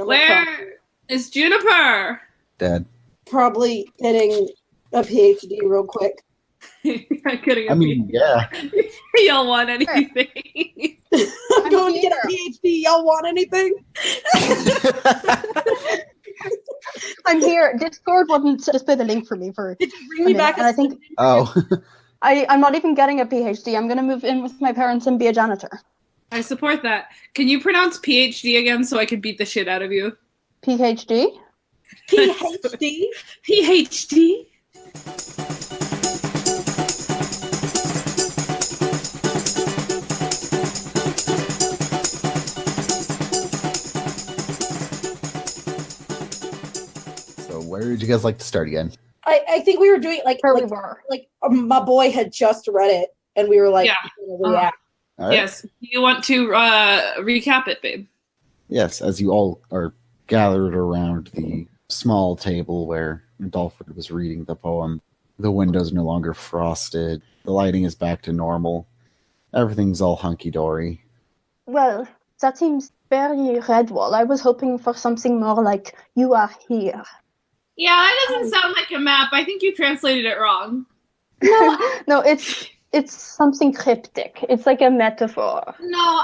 Where is Juniper? Dead. Probably getting a PhD real quick. Yeah. Y'all want anything? I'm going to get a PhD. Y'all want anything? I'm here. Discord wouldn't just put a link for me for. Did you bring me back? And I think. Oh. I'm not even getting a PhD. I'm going to move in with my parents and be a janitor. I support that. Can you pronounce PhD again so I can beat the shit out of you? PhD? PhD? PhD? So where would you guys like to start again? I think we were doing my boy had just read it and we were like, react. Right. Yes. Do you want to recap it, babe? Yes, as you all are gathered around the small table where Dolford was reading the poem. The windows no longer frosted. The lighting is back to normal. Everything's all hunky-dory. Well, that seems very Redwall. I was hoping for something more like, you are here. Yeah, that doesn't sound like a map. I think you translated it wrong. No, it's something cryptic. It's like a metaphor. No,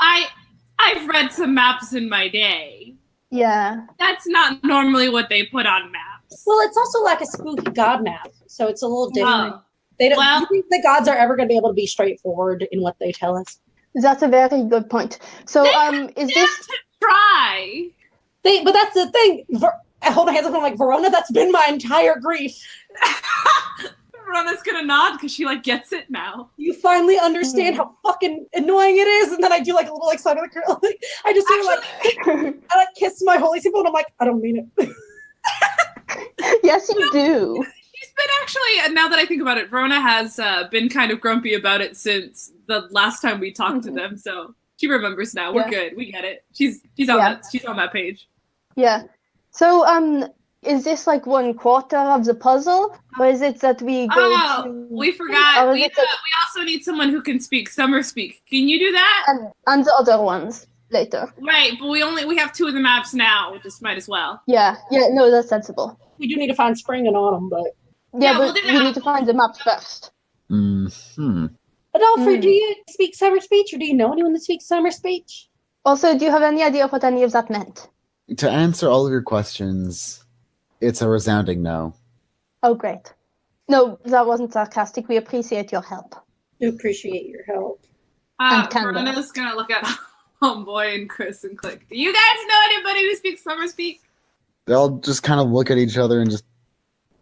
I've read some maps in my day. Yeah. That's not normally what they put on maps. Well, it's also like a spooky god map, so it's a little different. Oh. They don't. Do you think the gods are ever going to be able to be straightforward in what they tell us? That's a very good point. So, is this try? But that's the thing. I hold my hands up. I'm like, Verona. That's been my entire grief. Verona's gonna nod because she gets it now. You finally understand how fucking annoying it is, and then I do a little sign of the girl. I just do I kiss my holy symbol, and I'm like, I don't mean it. Yes, you do. She's been actually, now that I think about it, Verona has been kind of grumpy about it since the last time we talked to them. So she remembers now. We're good. We get it. She's on that page. Yeah. So is this 1/4 of the puzzle, or is it that we go to? We forgot. We also need someone who can speak summer speak. Can you do that? And the other ones later. Right, but we have 2 of the maps now. We just might as well. Yeah. No, that's sensible. We do need to find spring and autumn, but but we need to find the map first. Adolfo, do you speak summer speech, or do you know anyone that speaks summer speech? Also, do you have any idea what any of that meant? To answer all of your questions, it's a resounding no. Oh, great. No, that wasn't sarcastic. We appreciate your help. We appreciate your help. Verona's gonna look at Homeboy and Chris and click. Do you guys know anybody who speaks summer speak? They'll just kind of look at each other and just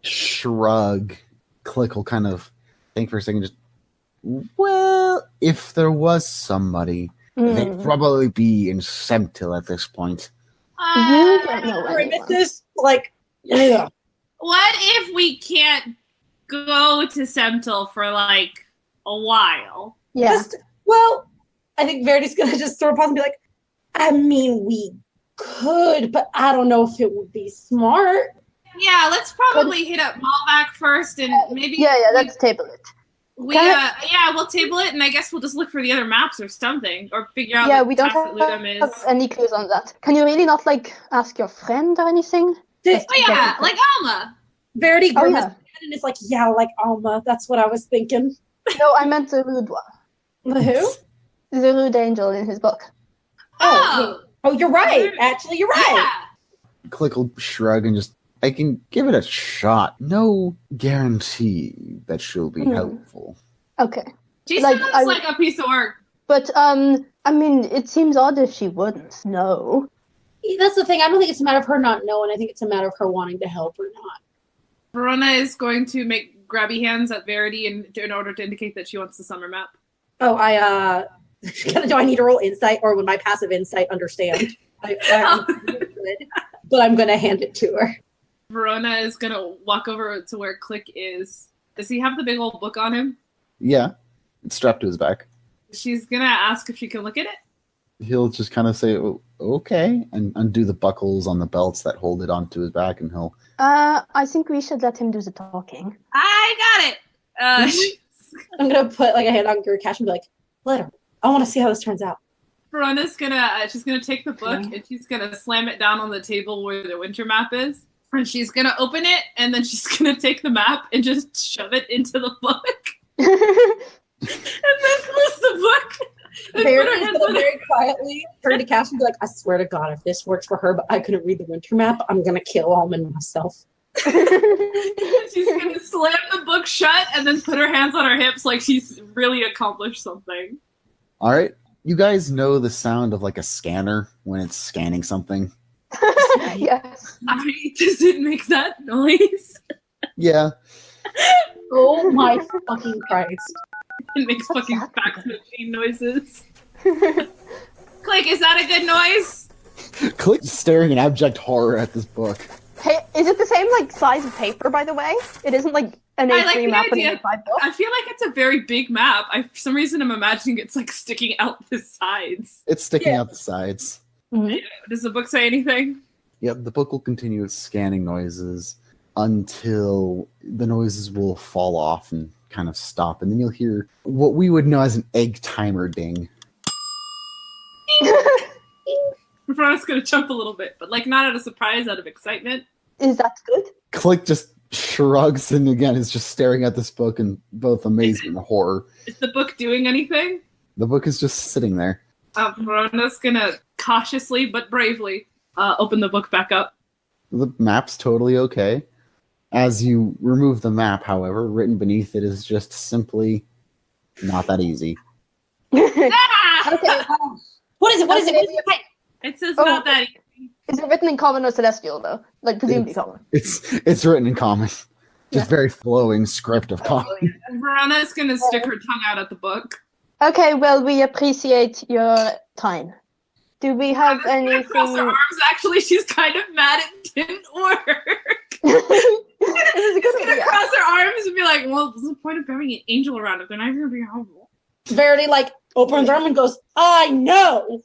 shrug. Click will kind of think for a second. Just, well, if there was somebody, they'd probably be in Semtil at this point. You don't know anyone. What if we can't go to Semtil for a while? Yeah. I think Verity's gonna just throw a pause and be like, I mean, we could, but I don't know if it would be smart. Yeah, let's probably hit up Malvac first and maybe... Yeah, let's table it. We'll table it, and I guess we'll just look for the other maps or something, or figure out we don't have any clues on that. Can you really not, ask your friend or anything? Like Alma. Verity grimaces and is like, like Alma. That's what I was thinking. No, I meant the rude one. The who? The rude angel in his book. Oh, you're right. Actually, you're right. Yeah. Click will shrug and just, I can give it a shot. No guarantee that she'll be helpful. Okay. She sounds like a piece of work. But, it seems odd if she wouldn't know. That's the thing. I don't think it's a matter of her not knowing. I think it's a matter of her wanting to help or not. Verona is going to make grabby hands at Verity in order to indicate that she wants the summer map. Oh, do I need to roll insight, or would my passive insight understand? But I'm going to hand it to her. Verona is going to walk over to where Click is. Does he have the big old book on him? Yeah, it's strapped to his back. She's going to ask if she can look at it. He'll just kind of say, okay, and undo the buckles on the belts that hold it onto his back, and he'll... I think we should let him do the talking. I got it! I'm going to put a hand on Gurkash and be like, let her. I want to see how this turns out. Verona's she's gonna take the book and she's gonna slam it down on the table where the winter map is. And she's gonna open it and then she's gonna take the map and just shove it into the book. And then close the book. Verity is gonna very quietly turn to Cash and be like, I swear to God, if this works for her, but I couldn't read the winter map, I'm gonna kill Almond myself. She's gonna slam the book shut and then put her hands on her hips like she's really accomplished something. All right. You guys know the sound of like a scanner when it's scanning something? Yes. Does it make that noise? Yeah. Oh my fucking Christ. It makes fucking fax machine noises. Click, is that a good noise? Click's staring in abject horror at this book. Hey, is it the same like size of paper, by the way? It isn't like an A3 like map with idea. 5 books. I feel like it's a very big map. For some reason, I'm imagining it's like sticking out the sides. It's sticking out the sides. Mm-hmm. Does the book say anything? Yep, the book will continue its scanning noises until the noises will fall off and kind of stop. And then you'll hear what we would know as an egg timer ding. Verona's gonna jump a little bit, but like not out of surprise, out of excitement. Is that good? Click just shrugs and again is just staring at this book in both amazement and horror. Is the book doing anything? The book is just sitting there. Verona's gonna cautiously but bravely open the book back up. The map's totally okay. As you remove the map, however, written beneath it is just simply not that easy. Ah! Okay. What is it? What is it? What is it? It says not that easy. Is it written in common or celestial though? Like presumably common. It's written in common. Just very flowing script of common. Verona's gonna stick her tongue out at the book. Okay, well, we appreciate your time. Do we have anything? Across her arms, actually, she's kind of mad it didn't work. This is a good She's gonna idea. cross her arms and be like, well, what's the point of having an angel around if they're not even gonna be helpful? Verity like opens her arm and goes, I know.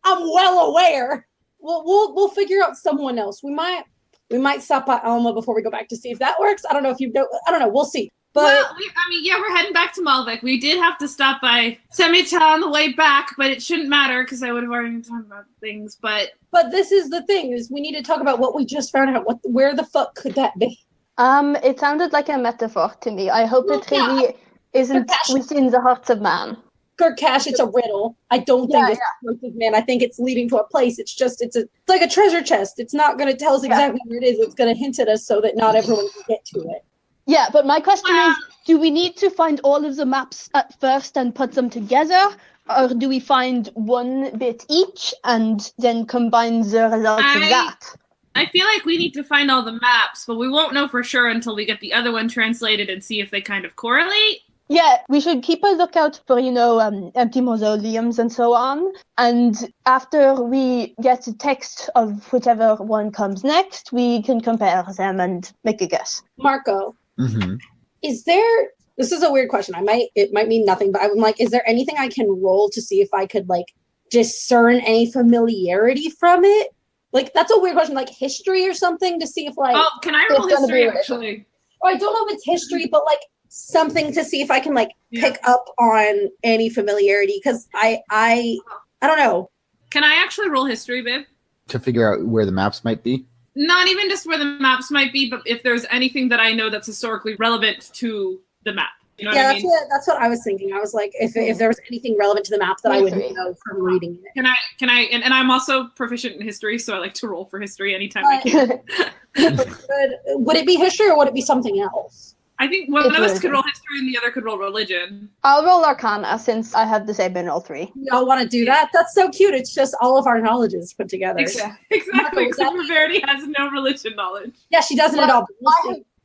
I'm well aware. We'll figure out someone else. We might stop by Alma before we go back to see if that works. I don't know if you know. I don't know. We'll see. But well, we're heading back to Malvik. We did have to stop by Semita on the way back, but it shouldn't matter because I would have already been talking about things. But this is the thing: is we need to talk about what we just found out. Where the fuck could that be? It sounded like a metaphor to me. I hope it really isn't within the hearts of man. Cash, it's a riddle. I don't think it's explosive, man. I think it's leading to a place. It's like a treasure chest. It's not going to tell us exactly where it is. It's going to hint at us so that not everyone can get to it. Yeah, but my question is, do we need to find all of the maps at first and put them together? Or do we find one bit each and then combine the results of that? I feel like we need to find all the maps, but we won't know for sure until we get the other one translated and see if they kind of correlate. Yeah, we should keep a lookout for, empty mausoleums and so on. And after we get the text of whichever one comes next, we can compare them and make a guess. Marco, Mm-hmm. is there? This is a weird question. It might mean nothing, but I'm like, is there anything I can roll to see if I could like discern any familiarity from it? Like that's a weird question, like history or something, to see if like. Oh, can I roll history actually? Oh, I don't know if it's history, but like something to see if I can like pick up on any familiarity, because I don't know. Can I actually roll history, babe? To figure out where the maps might be? Not even just where the maps might be, but if there's anything that I know that's historically relevant to the map. You know what I mean? That's what I was thinking. I was like, if there was anything relevant to the map that I would know from reading it. Can I and I'm also proficient in history, so I like to roll for history anytime I can. Would it be history or would it be something else? I think one of us could roll history and the other could roll religion. I'll roll Arcana since I have the same in all three. Y'all want to do that? That's so cute. It's just all of our knowledges put together. Exactly. Except for Verity has no religion knowledge. Yeah, she doesn't at all.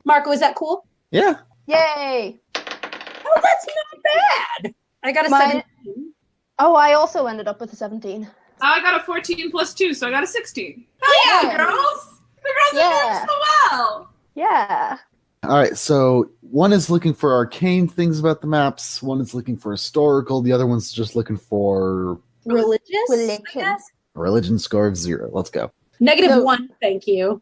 Marco, is that cool? Yeah. Yay! Oh, that's not bad. I got a 17. Oh, I also ended up with a 17. I got a 14 plus 2, so I got a 16. Oh yeah, girls! The girls are doing so well! Yeah. All right, so one is looking for arcane things about the maps, one is looking for historical, the other one's just looking for... Religious? Religion. I guess? A religion score of 0. Let's go. -1, thank you.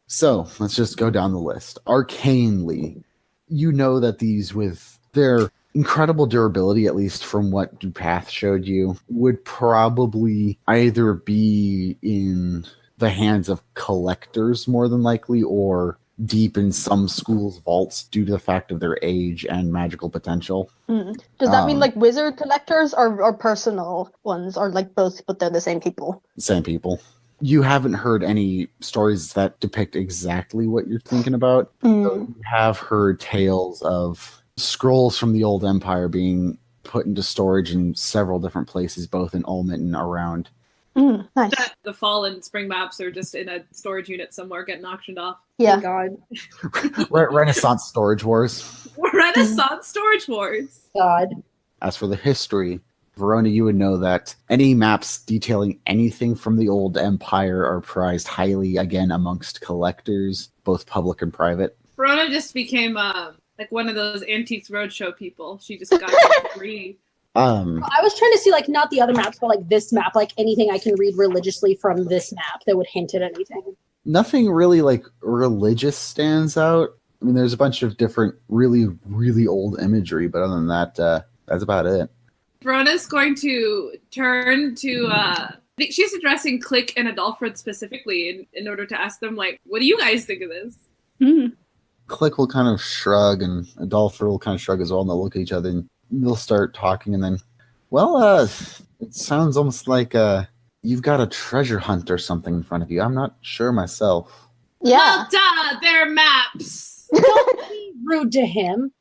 So, let's just go down the list. Arcanely, you know that these with their incredible durability, at least from what Dupath showed you, would probably either be in the hands of collectors more than likely, or deep in some schools' vaults due to the fact of their age and magical potential. Does that mean like wizard collectors or personal ones, or like both, but they're the same people? Same people. You haven't heard any stories that depict exactly what you're thinking about. You have heard tales of scrolls from the old empire being put into storage in several different places, both in Ulmit and around. Nice. The fallen spring maps are just in a storage unit somewhere getting auctioned off. Yeah. God. Renaissance storage wars. Renaissance storage wars. God. As for the history, Verona, you would know that any maps detailing anything from the old empire are prized highly, again, amongst collectors, both public and private. Verona just became like one of those Antiques Roadshow people. She just got free. I was trying to see, like, not the other maps, but like this map, like anything I can read religiously from this map that would hint at anything. Nothing really like religious stands out. I mean, there's a bunch of different really, really old imagery, but other than that, that's about it. Verona's going to turn to I think she's addressing Click and Adolfred specifically in order to ask them, like, what do you guys think of this? Click will kind of shrug, and Adolfo will kind of shrug as well, and they'll look at each other, and they'll start talking, and then, well, it sounds almost like you've got a treasure hunt or something in front of you. I'm not sure myself. Yeah. Well, duh, they're maps. Don't be rude to him.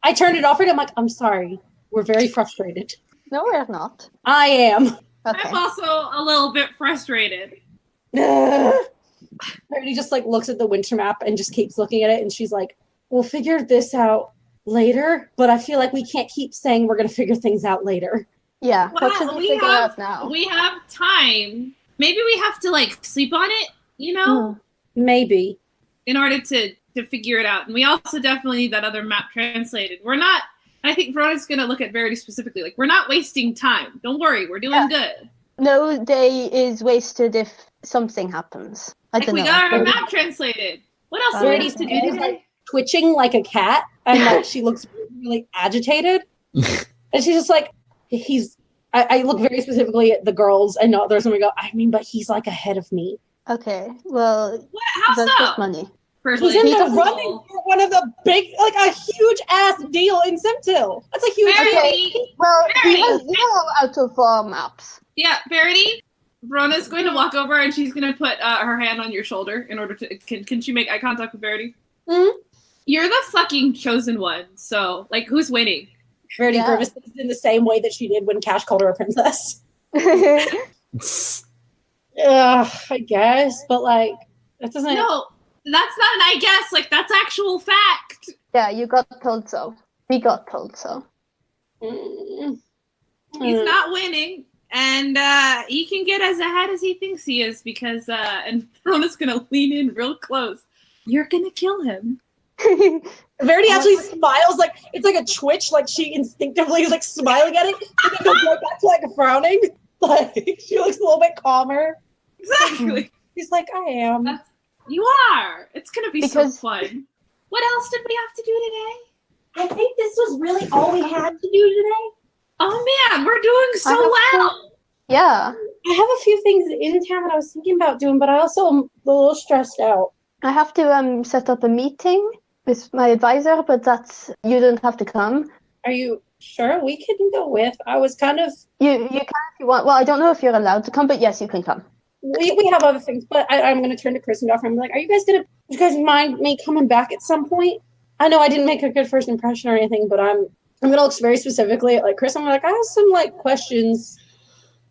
I turned it off and I'm like, I'm sorry. We're very frustrated. No, we're not. I am. Okay. I'm also a little bit frustrated. Verity just like looks at the winter map and just keeps looking at it, and she's like, we'll figure this out later, but I feel like we can't keep saying we're going to figure things out later. Yeah. Well, What should we figure out now? We have time. Maybe we have to like sleep on it, you know, Maybe. in order to figure it out. And we also definitely need that other map translated. We're not. I think Verona's going to look at Verity specifically. Like, we're not wasting time. Don't worry, we're doing good. No day is wasted if something happens. I Like, don't we know. got our map translated. What else do we Verity's need to head do is today? like twitching like a cat, and like she looks really agitated. And she's just like, I look very specifically at the girls and not others, and we go, I mean, but he's like ahead of me. Okay, well, What? How that's so? just money. He's in the running for one of the big, like a huge ass deal in Simtil. That's a huge Verity, Well, he Verity. has 0 out of 4 maps. Yeah, Verity. Verona's going to walk over and she's going to put her hand on your shoulder in order to. Can she make eye contact with Verity? Mhm. You're the fucking chosen one. So, like, who's winning? Verity Yeah. grimaces in the same way that she did when Cash called her a princess. I guess, but like that doesn't. No, that's not an I guess. Like, that's actual fact. Yeah, you got told so. We got told so. Mm. He's Mm. not winning. And he can get as ahead as he thinks he is because, and Verona's going to lean in real close. You're going to kill him. Verity actually smiles, like it's like a twitch, like she instinctively is like smiling at it, and then goes right back to like frowning. Like she looks a little bit calmer. Exactly. She's like, I am. You are. It's going to be Because- so fun. What else did we have to do today? I think this was really all we had to do today. Oh, man, we're doing so I have well. Yeah, I have a few things in town that I was thinking about doing, but I also am a little stressed out. I have to set up a meeting with my advisor, but you don't have to come. Are you sure we can go with? I was kind of. You can if you want. Well, I don't know if you're allowed to come, but yes, you can come. We have other things, but I'm going to turn to Chris and Goffrey and be like, would you guys mind me coming back at some point? I know I didn't make a good first impression or anything, but I'm going to look very specifically at like Chris. I'm like, I have some like questions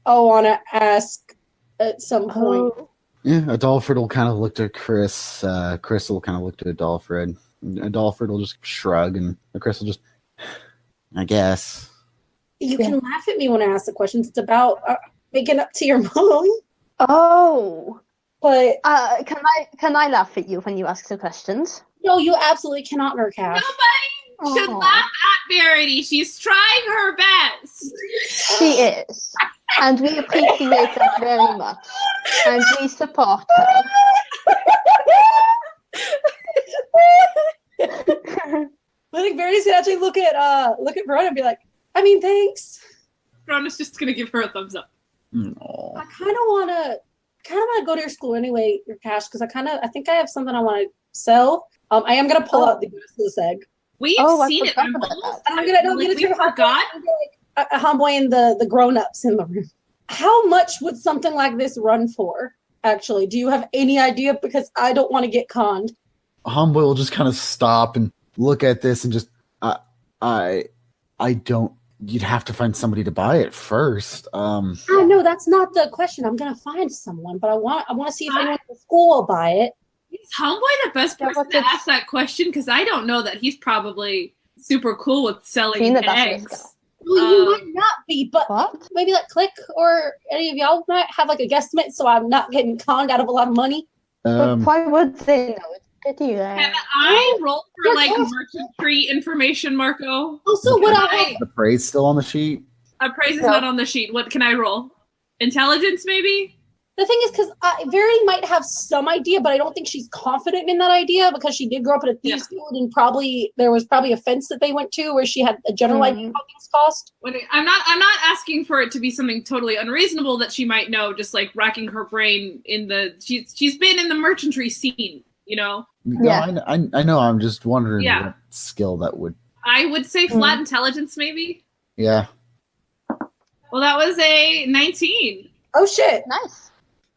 I want to ask at some point. Oh. Yeah, Adolfred will kind of look to Chris. Chris will kind of look to Adolfred. Adolfred will just shrug, and Chris will just, I guess. You can laugh at me when I ask the questions. It's about making up to your mom. Oh. But Can I laugh at you when you ask the questions? no, you absolutely cannot, Nurcash. Nobody should Aw. laugh at Verity. She's trying her best. She is. And we appreciate that very much. And we support her. But think Verity's gonna actually look at Verona and be like, I mean, thanks. Verona's just gonna give her a thumbs up. Aw. I kind of wanna go to your school anyway, your Cash, because I think I have something I want to sell. I am gonna pull out the useless egg. We've I seen it. forgot I'm about almost And I'm gonna we turn forgot. a homeboy and the grown-ups in the room. How much would something like this run for? Actually, do you have any idea? Because I don't want to get conned. Homeboy will just kind of stop and look at this and just, I don't. You'd have to find somebody to buy it first. I know that's not the question. I'm gonna find someone, but I want to see if anyone at the school will buy it. Is Homeboy the best person to ask that question? Because I don't know that he's probably super cool with selling eggs. Well, you might not be, but What? maybe like Click or any of y'all might have like a guesstimate, so I'm not getting conned out of a lot of money. But why would they know? It's pretty rare. Can I roll for like merchantry information, Marco? Also, what I The praise still on the sheet. Appraise is not on the sheet. What can I roll? Intelligence, maybe? the thing is, because Verity might have some idea, but I don't think she's confident in that idea because she did grow up in a thieves guild, and there was probably a fence that they went to where she had a general idea of how things cost. I'm not asking for it to be something totally unreasonable that she might know. Just like racking her brain in she's been in the merchantry scene, you know. Yeah. No, I know. I'm just wondering Yeah. what skill that would. I would say flat intelligence, maybe. Yeah. Well, that was a 19. Oh shit! Nice.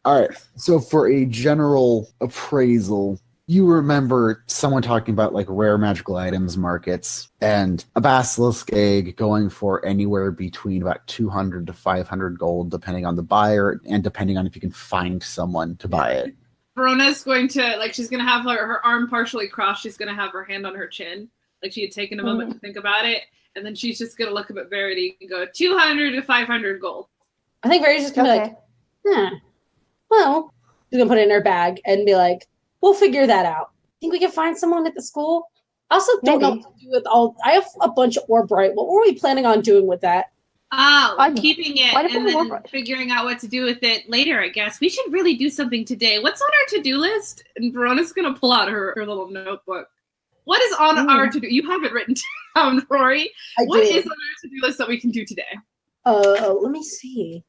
All right. So for a general appraisal, you remember someone talking about like rare magical items markets and a basilisk egg going for anywhere between about 200 to 500 gold, depending on the buyer and depending on if you can find someone to buy it. Verona's going to, she's going to have her arm partially crossed. She's going to have her hand on her chin. Like she had taken a moment to think about it. And then she's just going to look up at Verity and go, 200 to 500 gold. I think Verity's just gonna be like, well, she's gonna put it in her bag and be like, we'll figure that out. Think we can find someone at the school? I also don't know what to do with I have a bunch of ore bright. What were we planning on doing with that? Keeping it and then figuring out what to do with it later, I guess. We should really do something today. What's on our to-do list? And Verona's going to pull out her little notebook. What is on our to-do? You have it written down, Rory. What is on our to-do list that we can do today? Let me see.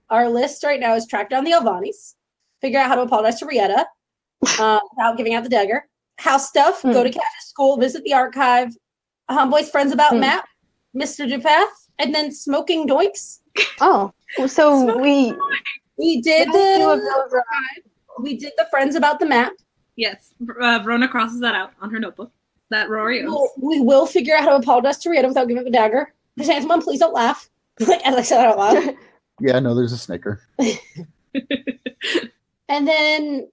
Our list right now is track down the Alvanis, figure out how to apologize to Rietta without giving out the dagger, house stuff, go to Cash's school, visit the archive, Homeboy's friends about map, Mr. Dupath, and then smoking doinks. Oh, so we did the friends about the map. Yes, Verona crosses that out on her notebook. That Rory owns. We will figure out how to apologize to Rietta without giving up the dagger. Chrysanthemum, please don't laugh. Like as I said out loud. Yeah, no, there's a snicker. And then,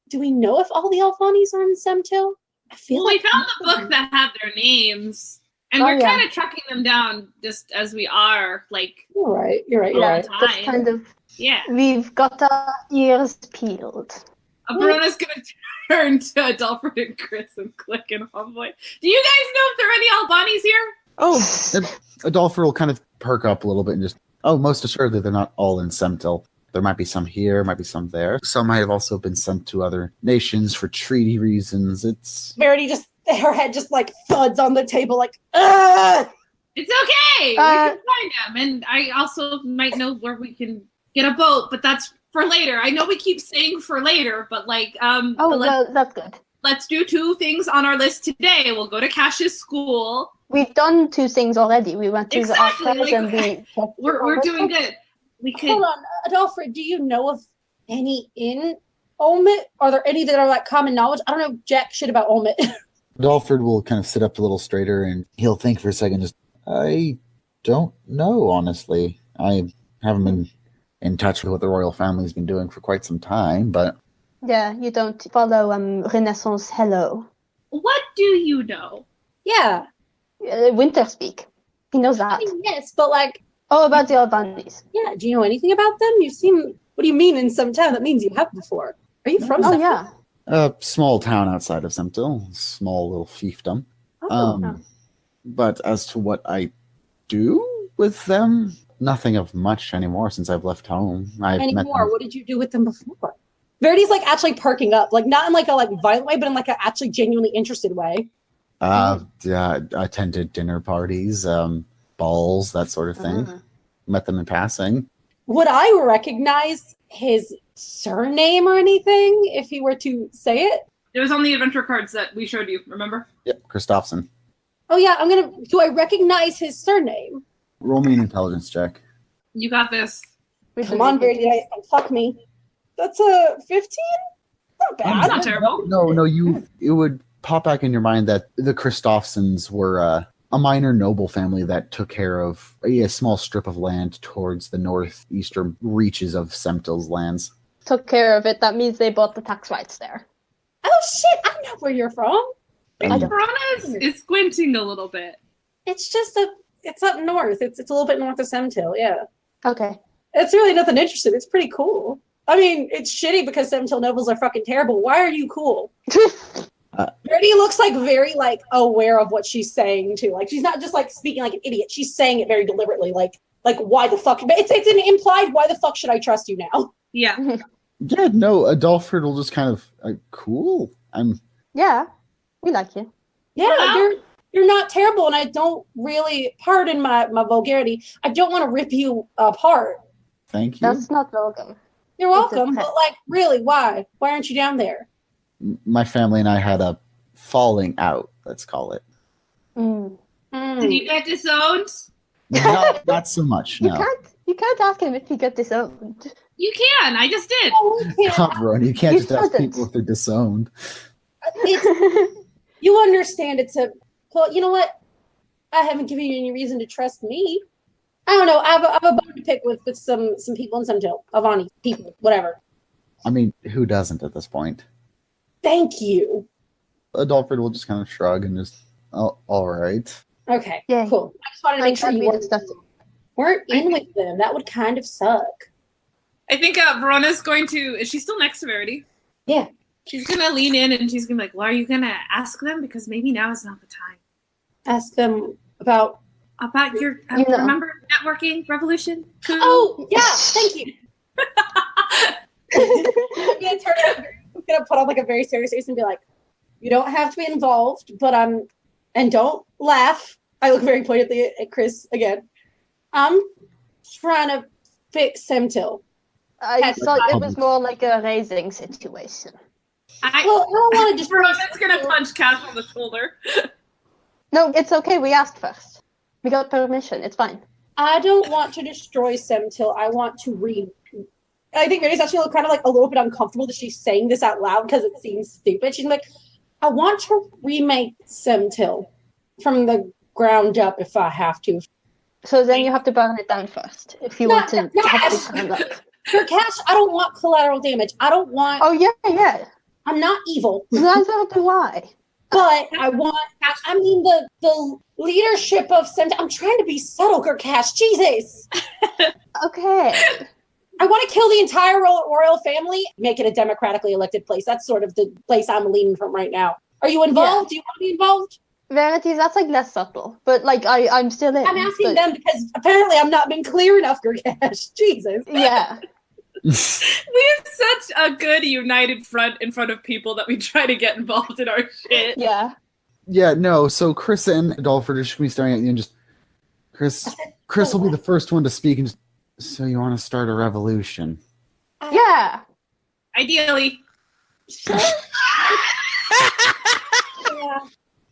do we know if all the Alvanis are in Semtil? I feel we found the book that had their names, and we're kind of tracking them down just as we are. You're right. Just kind of. Yeah. We've got our ears peeled. Verona's gonna turn to Adolfred and Chris and Click and Homeboy. Do you guys know if there are any Albanis here? Oh, Adolfo will kind of perk up a little bit and just, most assuredly they're not all in Semtil. There might be some here, might be some there. Some might have also been sent to other nations for treaty reasons. It's Verity her head just like thuds on the table like, ugh! It's okay. We can find them. And I also might know where we can get a boat, but that's for later. I know we keep saying for later, but that's good. Let's do 2 things on our list today. We'll go to Cash's school. We've done 2 things already. We went to the archives and we're doing good. We could Hold on, Adolfred, do you know of any in Olmit? Are there any that are like common knowledge? I don't know jack shit about Olmit. Adolfred will kind of sit up a little straighter and he'll think for a second. I don't know, honestly. I haven't been in touch with what the royal family's been doing for quite some time, but yeah, you don't follow Renaissance Hello. What do you know? Yeah. Winter speak. He knows that. I mean, yes, but about the Albanis. Yeah, do you know anything about them? What do you mean in some town? That means you have before. Are you from Semtil? Yeah. A small town outside of Semtil. Small little fiefdom. But as to what I do with them, nothing of much anymore since I've left home. What did you do with them before? Verity's actually perking up, not in a violent way, but in an actually genuinely interested way. Attended dinner parties, balls, that sort of thing. Met them in passing. Would I recognize his surname or anything if he were to say it? It was on the adventure cards that we showed you, remember? Yep, Christophson. Oh yeah, do I recognize his surname? Roll me an intelligence check. You got this. Come on, Verity, fuck me. That's a 15? Not bad. That's not terrible. No, it would pop back in your mind that the Christophsons were a minor noble family that took care of a small strip of land towards the northeastern reaches of Semtil's lands. Took care of it. That means they bought the tax rights there. Oh shit, I know where you're from. Verona is squinting a little bit. It's just it's up north. It's a little bit north of Semtil, yeah. Okay. It's really nothing interesting. It's pretty cool. I mean, it's shitty because Semtil nobles are fucking terrible. Why are you cool? Verity looks like very like aware of what she's saying too. Like she's not just like speaking like an idiot. She's saying it very deliberately. Like why the fuck? But it's an implied. Why the fuck should I trust you now? Yeah. Yeah, no, Adolfred will just kind of cool. Yeah, we like you. Yeah, you're not terrible, and I don't really, pardon my vulgarity, I don't want to rip you apart. Thank you. That's not welcome. You're welcome, but like, really, why? Why aren't you down there? My family and I had a falling out, let's call it. Did you get disowned? Not so much, no. You can't ask him if he got disowned. You can. I just did. Ron, you can't just ask people if they're disowned. You understand well, you know what? I haven't given you any reason to trust me. I don't know. I have a bone to pick with some people in Semtil. Avani people, whatever. I mean, who doesn't at this point? Thank you. Adolfred will just kind of shrug and just, oh, all right. Okay, Yeah. cool. I just wanted to make sure you weren't in with them. That would kind of suck. I think Verona's going to... Is she still next to Verity? Yeah. She's going to lean in and she's going to be like, well, are you going to ask them? Because maybe now is not the time. Ask them about your... remember networking revolution? Oh, yeah. Thank you. I'm going to put on like a very serious face and be like, you don't have to be involved, but and don't laugh. I look very pointedly at Chris again. I'm trying to fix Semtil. I thought it was more like a raising situation. I don't want to just... Verona's going to punch Cash on the shoulder. No, it's okay. We asked first. We got permission. It's fine. I don't want to destroy Semtil. I want to I think Mary's actually kind of like a little bit uncomfortable that she's saying this out loud because it seems stupid. She's like, I want to remake Semtil from the ground up if I have to. So then you have to burn it down first if you want to have it burned up. For Cash, I don't want collateral damage. I don't want... Oh, yeah. I'm not evil. Neither do I. But I want... I mean, the leadership of Semtil... I'm trying to be subtle, Cash. Jesus. Okay. I want to kill the entire royal family, make it a democratically elected place. That's sort of the place I'm leaning from right now. Are you involved? Yeah. Do you want to be involved? Verity, that's like less subtle. But like, I'm still in. I'm asking them because apparently I'm not been clear enough, Gurkesh. Jesus. Yeah. We have such a good united front in front of people that we try to get involved in our shit. Yeah. Yeah, no, so Chris and Adolfred are just going to be staring at you and just... Chris will be the first one to speak and just... So you want to start a revolution? Yeah. Ideally. Yeah.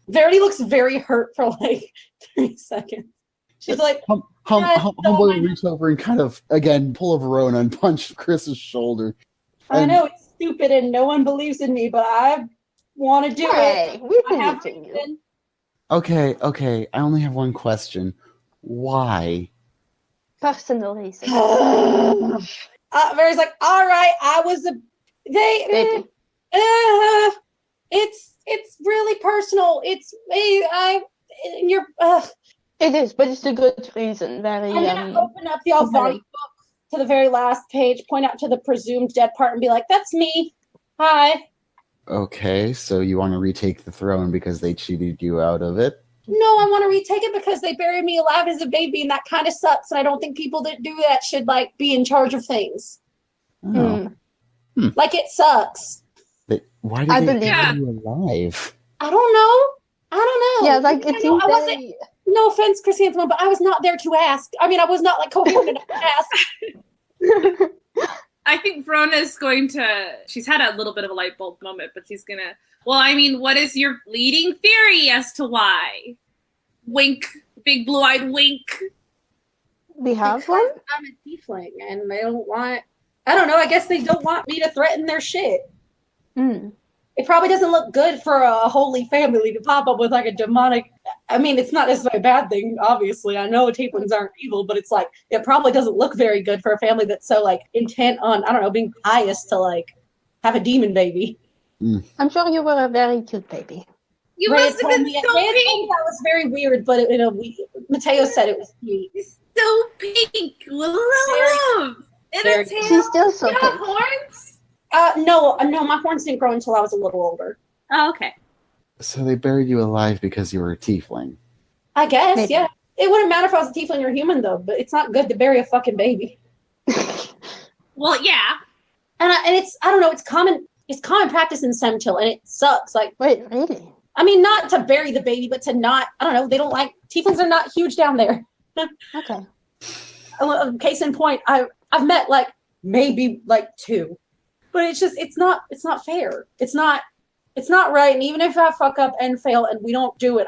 Verity looks very hurt for like 3 seconds. She's like, humbly reach over and kind of, again, pull a Verona and punch Chris's shoulder. I know it's stupid and no one believes in me, but I want to do it. We believe in you. Okay. I only have one question. Why? Personal reason. Mary's like, all right, I was it's really personal. It is, but it's a good reason. Very. I'm gonna open up the Alvani book to the very last page, point out to the presumed dead part, and be like, "That's me. Hi." Okay, so you want to retake the throne because they cheated you out of it? No, I want to retake it because they buried me alive as a baby, and that kind of sucks. And I don't think people that do that should like be in charge of things. Oh. Like it sucks. Why did they bury you alive? I don't know. I don't know. Yeah, like it seems I wasn't. very. No offense, Chrysanthemum, but I was not there to ask. I mean, I was not like coherent enough to ask. I think Verona's going to. She's had a little bit of a light bulb moment, but she's gonna. Well, I mean, what is your leading theory as to why? Wink, big blue-eyed wink. We have one. I'm a tiefling, and they don't want. I don't know. I guess they don't want me to threaten their shit. Mm. It probably doesn't look good for a holy family to pop up with like a demonic. I mean, it's not necessarily a bad thing, obviously. I know tieflings aren't evil, but it's like it probably doesn't look very good for a family that's so like intent on, I don't know, being pious to like have a demon baby. I'm sure you were a very cute baby. You Ray must have told been me- so Ray told me pink. that was very weird, but Mateo said it was sweet. So pink. Love. And Very- a tail. She's still so You have pink. horns? No, my horns didn't grow until I was a little older. Oh, okay. So they buried you alive because you were a tiefling. I guess, Maybe. yeah. It wouldn't matter if I was a tiefling or human, though. But it's not good to bury a fucking baby. Well, yeah. And it's I don't know. It's common practice in Semtil, and it sucks. Like, Wait, really? I mean, not to bury the baby, but to not. I don't know. They don't like tieflings are not huge down there. Okay. Case in point, I've met like maybe like 2, but it's not fair. It's not right. And even if I fuck up and fail and we don't do it,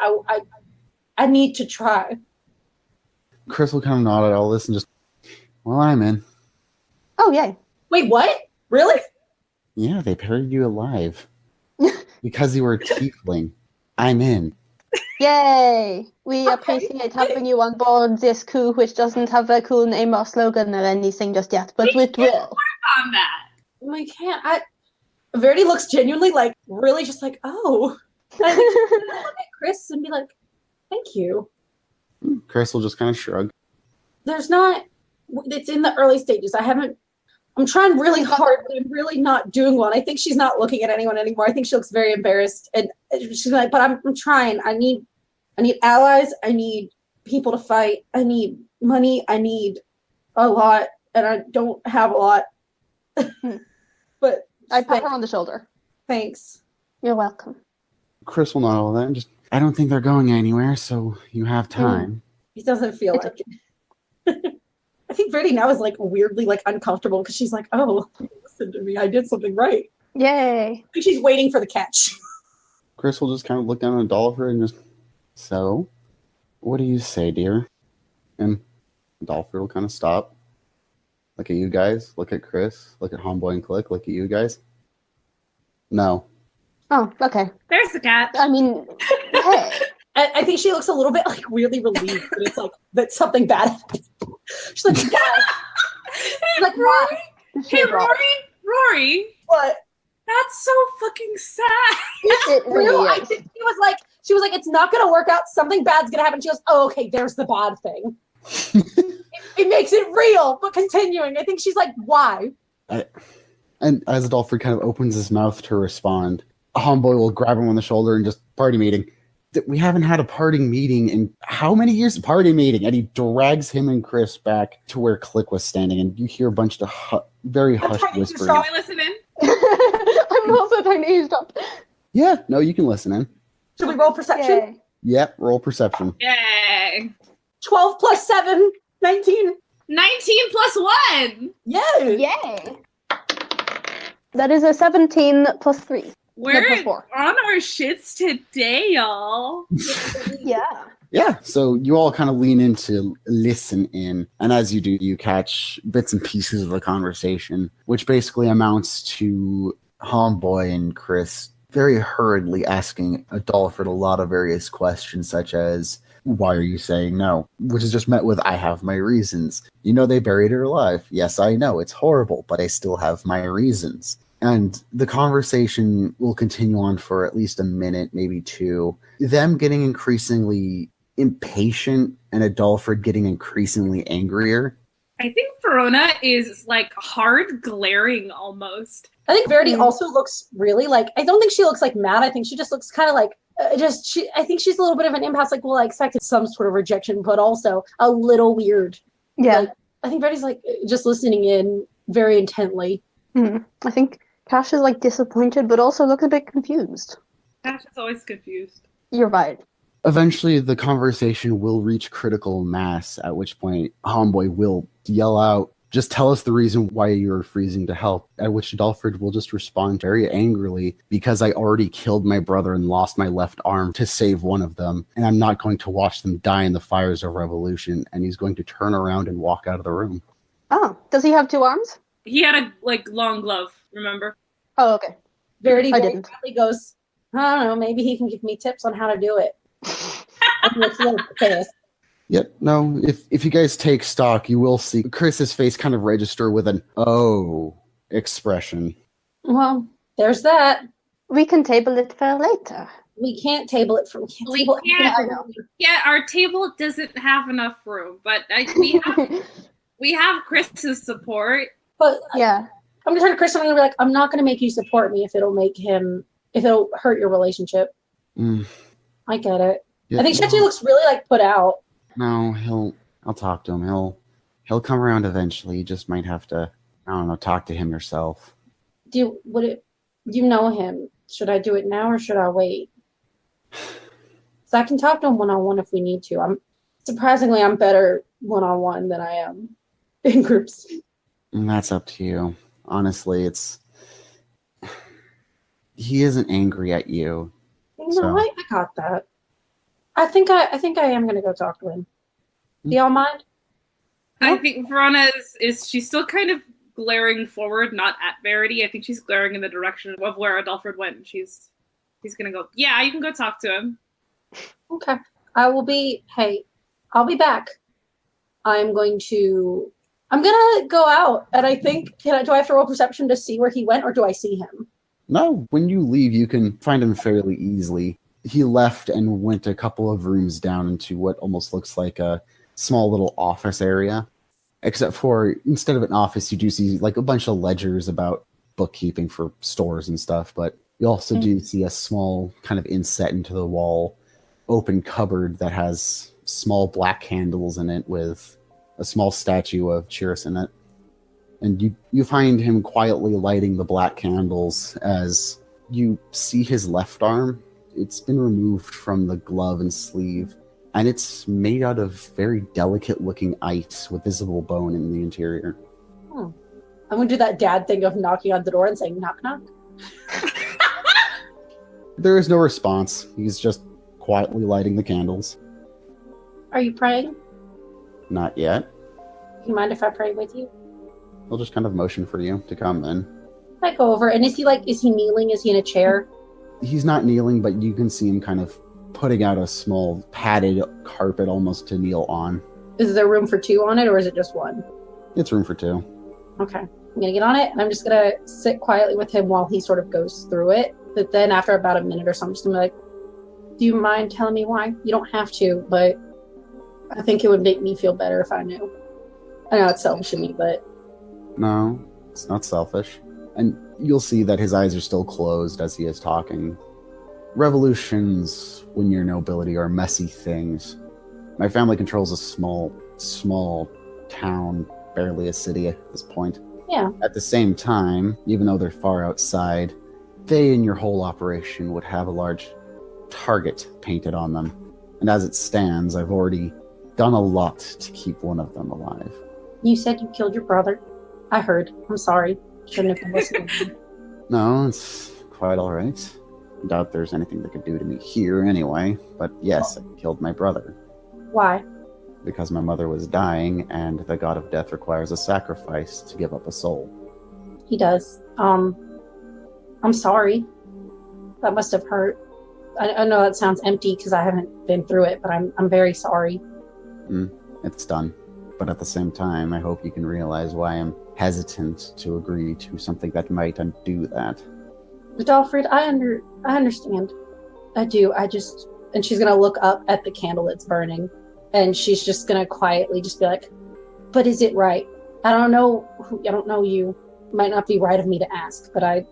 I need to try. Chris will kind of nod at all this and just, well, I'm in. Oh, yay. Wait, what? Really? Yeah, they buried you alive because you were a tiefling. I'm in. Yay! We Okay. appreciate having you on board this coup, which doesn't have a cool name or slogan or anything just yet, but We it will. On that. I can't. Verity looks genuinely like really just like, oh. And I think she's gonna look at Chris and be like, thank you. Chris will just kind of shrug. There's not. It's in the early stages. I'm trying really hard, but I'm really not doing well. I think she's not looking at anyone anymore. I think she looks very embarrassed, and she's like, "But I'm trying. I need allies. I need people to fight. I need money. I need a lot, and I don't have a lot." But I pat her on the shoulder. thanks. You're welcome. Chris will nod all that and just, I don't think they're going anywhere, so you have time. It doesn't feel like it. I think Verity now is like weirdly like uncomfortable because she's like, "Oh, listen to me. I did something right." Yay! I think she's waiting for the catch. Chris will just kind of look down at Dolphin and just, so, what do you say, dear? And Dolphin will kind of stop. Look at you guys. Look at Chris. Look at Homeboy and Click. Look at you guys. No. Oh, okay. There's the cat. I mean, hey. I think she looks a little bit like weirdly relieved that it's like that something bad happened. She's like, "Why?" Hey, Like, Rory. why? Hey, Rory. What? That's so fucking sad. It No, really I is. think she was like, it's not gonna work out. Something bad's gonna happen. She goes, "Oh, okay, there's the bad thing." It makes it real, but continuing. I think she's like, "Why?" And as Adolfo kind of opens his mouth to respond, Homeboy will grab him on the shoulder and just, party meeting. We haven't had a party meeting in how many years? Party meeting. And he drags him and Chris back to where Click was standing. And you hear a bunch of very hushed trying to whispering. Can we listen in? I'm also trying to eavesdrop. Yeah, no, you can listen in. Should we roll perception? Yay. Yep, roll perception. Yay. 12 plus 7, 19. 19 plus 1. Yay! Yay! That is a 17 plus 3. We're plus 4. on our shits today, y'all. Yeah. Yeah, so you all kind of lean in to listen in. And as you do, you catch bits and pieces of the conversation, which basically amounts to Homeboy and Chris very hurriedly asking Adolford a lot of various questions, such as, why are you saying no? Which is just met with, I have my reasons. You know they buried her alive. Yes, I know. It's horrible, but I still have my reasons. And the conversation will continue on for at least a minute, maybe 2. Them getting increasingly impatient and Adolford getting increasingly angrier. I think Verona is like hard glaring almost. I think Verity also looks really like, I don't think she looks like mad. I think she just looks kind of like, I think she's a little bit of an impasse. Like, well, I expected some sort of rejection, but also a little weird. Yeah. Like, I think Verity's like just listening in very intently. I think Cash is like disappointed, but also looks a bit confused. Ash is always confused. You're right. Eventually, the conversation will reach critical mass, at which point Homeboy will yell out, "Just tell us the reason why you're freezing to help," at which Adolfrid will just respond very angrily, "Because I already killed my brother and lost my left arm to save one of them, and I'm not going to watch them die in the fires of revolution," and he's going to turn around and walk out of the room. Oh, does he have 2 arms? He had a long glove, remember? Oh, okay. Verity I very didn't. quickly goes, I don't know, maybe he can give me tips on how to do it. And looks a little pissed. Yep, no, if you guys take stock, you will see Chris's face kind of register with an "oh" expression. Well, there's that. We can table it for later. We can't table it from We table. can't. Yeah, our table doesn't have enough room, but we have Chris's support. But Yeah. I'm gonna turn to Chris and I'm gonna be like, I'm not gonna make you support me if it'll hurt your relationship. I get it. Yeah, I think Shetty looks really put out. No, I'll talk to him. He'll come around eventually. You just might have to, I don't know, talk to him yourself. You know him. Should I do it now or should I wait? So I can talk to him one-on-one if we need to. I'm better one-on-one than I am in groups. And that's up to you. Honestly, he isn't angry at you. No, So. I got that. I think I am gonna go talk to him. Do y'all mind? I think Verona she's still kind of glaring forward, not at Verity. I think she's glaring in the direction of where Adolfrid went. She's gonna go, yeah, you can go talk to him. Okay. I'll be back. I'm gonna go out and I think do I have to roll perception to see where he went or do I see him? No, when you leave, you can find him fairly easily. He left and went a couple of rooms down into what almost looks like a small little office area. Except for, instead of an office, you do see a bunch of ledgers about bookkeeping for stores and stuff, but you also do see a small kind of inset into the wall open cupboard that has small black candles in it with a small statue of Chirrus in it. And you find him quietly lighting the black candles as you see his left arm. It's been removed from the glove and sleeve, and it's made out of very delicate-looking ice with visible bone in the interior. I'm going to do that dad thing of knocking on the door and saying, knock, knock. There is no response. He's just quietly lighting the candles. Are you praying? Not yet. Do you mind if I pray with you? He'll just kind of motion for you to come in. I go over, and is he kneeling? Is he in a chair? He's not kneeling, but you can see him kind of putting out a small padded carpet almost to kneel on. Is there room for 2 on it, or is it just 1? It's room for 2. Okay. I'm going to get on it, and I'm just going to sit quietly with him while he sort of goes through it. But then after about a minute or so, I'm just going to be like, do you mind telling me why? You don't have to, but I think it would make me feel better if I knew. I know it's selfish of me, but... No, it's not selfish. And you'll see that his eyes are still closed as he is talking. Revolutions, when you're nobility, are messy things. My family controls a small town, barely a city at this point. Yeah. At the same time, even though they're far outside, they and your whole operation would have a large target painted on them. And as it stands, I've already done a lot to keep one of them alive. You said you killed your brother. I heard. I'm sorry. Shouldn't have been listening. No, it's quite all right. Doubt there's anything they could do to me here anyway. But yes, I killed my brother. Why? Because my mother was dying, and the god of death requires a sacrifice to give up a soul. He does. I'm sorry. That must have hurt. I know that sounds empty because I haven't been through it, but I'm very sorry. It's done. But at the same time, I hope you can realize why I'm hesitant to agree to something that might undo that. Adolfrid, I understand. I do. And she's gonna look up at the candle that's burning, and she's just gonna quietly just be like, "But is it right? I don't know you. It might not be right of me to ask, but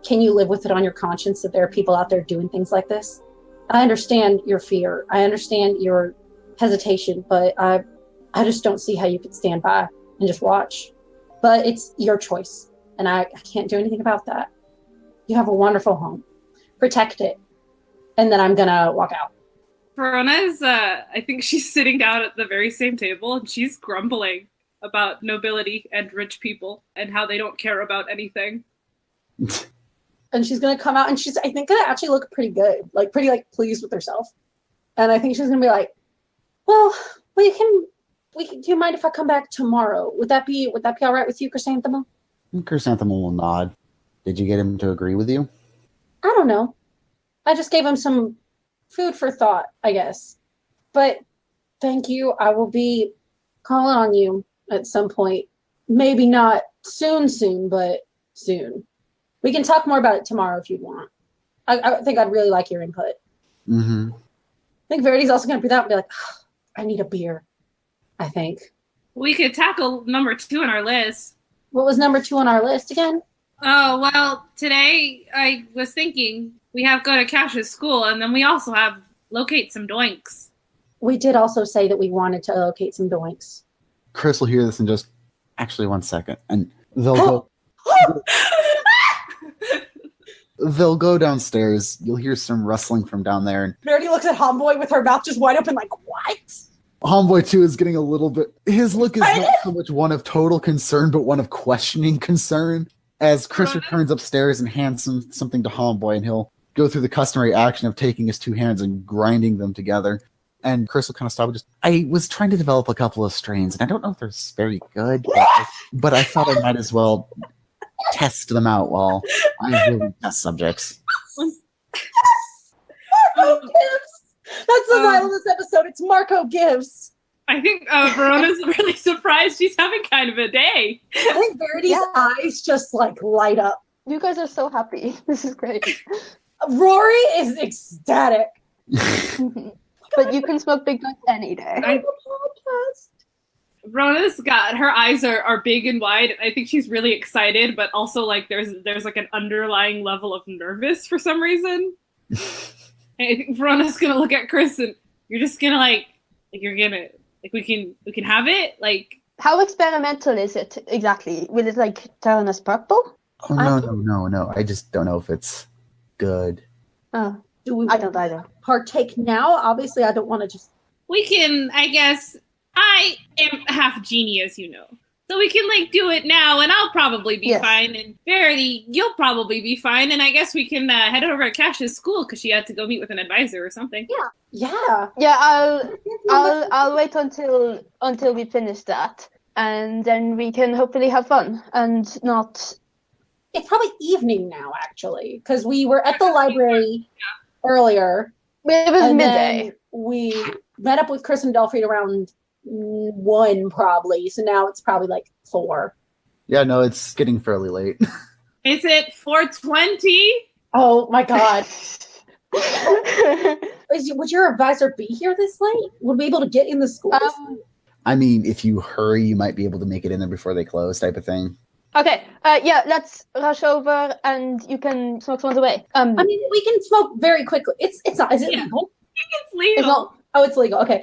can you live with it on your conscience that there are people out there doing things like this? I understand your fear. I understand your hesitation, but I just don't see how you could stand by and just watch. But it's your choice, and I can't do anything about that. You have a wonderful home. Protect it. and then I'm gonna walk out. Verona is, I think she's sitting down at the very same table, and she's grumbling about nobility and rich people and how they don't care about anything. And she's gonna come out, and she's, I think, gonna actually look pretty good, like pretty like pleased with herself. And I think she's gonna be like, "Well, we can. Do you mind if I come back tomorrow? Would that be all right with you, Chrysanthemum?" Chrysanthemum will nod. Did you get him to agree with you? I don't know. I just gave him some food for thought, I guess. But thank you. I will be calling on you at some point. Maybe not soon, but soon. We can talk more about it tomorrow if you want. I think I'd really like your input. Mm-hmm. I think Verity's also going to breathe out and be like, I need a beer, I think. We could tackle number 2 on our list. What was number 2 on our list again? Oh, well, today I was thinking we have go to Cash's school, and then we also have locate some doinks. We did also say that we wanted to locate some doinks. Chris will hear this and just, actually 1 second. And they'll go... They'll go downstairs. You'll hear some rustling from down there. And Verity looks at Homeboy with her mouth just wide open like, what? Homeboy, too, is getting a little bit... His look is not so much one of total concern, but one of questioning concern. As Chris returns upstairs and hands something to Homeboy, and he'll go through the customary action of taking his 2 hands and grinding them together. And Chris will kind of stop and just... I was trying to develop a couple of strains, and I don't know if they're very good, but I thought I might as well test them out while I really test subjects. Marco Gives! That's the title of this episode. It's Marco Gives. I think Verona's really surprised she's having kind of a day. I think Verity's eyes just like light up. You guys are so happy. This is great. Rory is ecstatic. But you can smoke big nuts any day. Verona's got her eyes are big and wide. I think she's really excited, but also like there's like an underlying level of nervous for some reason. I think Verona's gonna look at Chris and you're just gonna like you're gonna like we can have it like. How experimental is it exactly? Will it like turn us purple? Oh no! I just don't know if it's good. Oh, Do I don't either. partake now? Obviously, I don't want to just. We can, I guess. I am half genie, as you know. So we can, like, do it now, and I'll probably be fine. And Verity, you'll probably be fine. And I guess we can head over to Cash's school, because she had to go meet with an advisor or something. Yeah. Yeah, I'll wait until we finish that. And then we can hopefully have fun and not... It's probably evening now, actually, because we were at the library earlier. It was midday. Then we met up with Chris and Delphine around 1 probably, so now it's probably like 4. Yeah, no, it's getting fairly late. Is it 4:20? Oh my god. Would your advisor be here this late? Would we be able to get in the school? I mean, if you hurry, you might be able to make it in there before they close, type of thing. Okay, let's rush over and you can smoke some away. I mean, we can smoke very quickly. It's not, is it legal? I think it's legal. It's not. Oh, it's legal. Okay.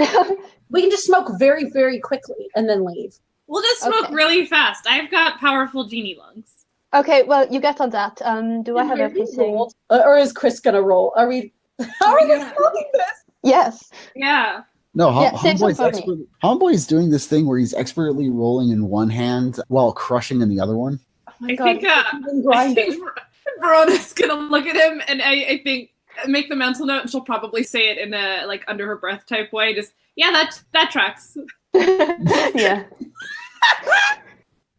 We can just smoke very, very quickly and then leave. We'll just smoke really fast. I've got powerful genie lungs. Okay, well, you get on that. Do I have everything? Or is Chris gonna roll? How are we smoking this? Yes. Yeah. No, save some for me. Homeboy's doing this thing where he's expertly rolling in one hand while crushing in the other one. Oh my I god. think Verona's gonna look at him, and I think make the mental note, and she'll probably say it in a like under her breath type way. Just that tracks. Yeah.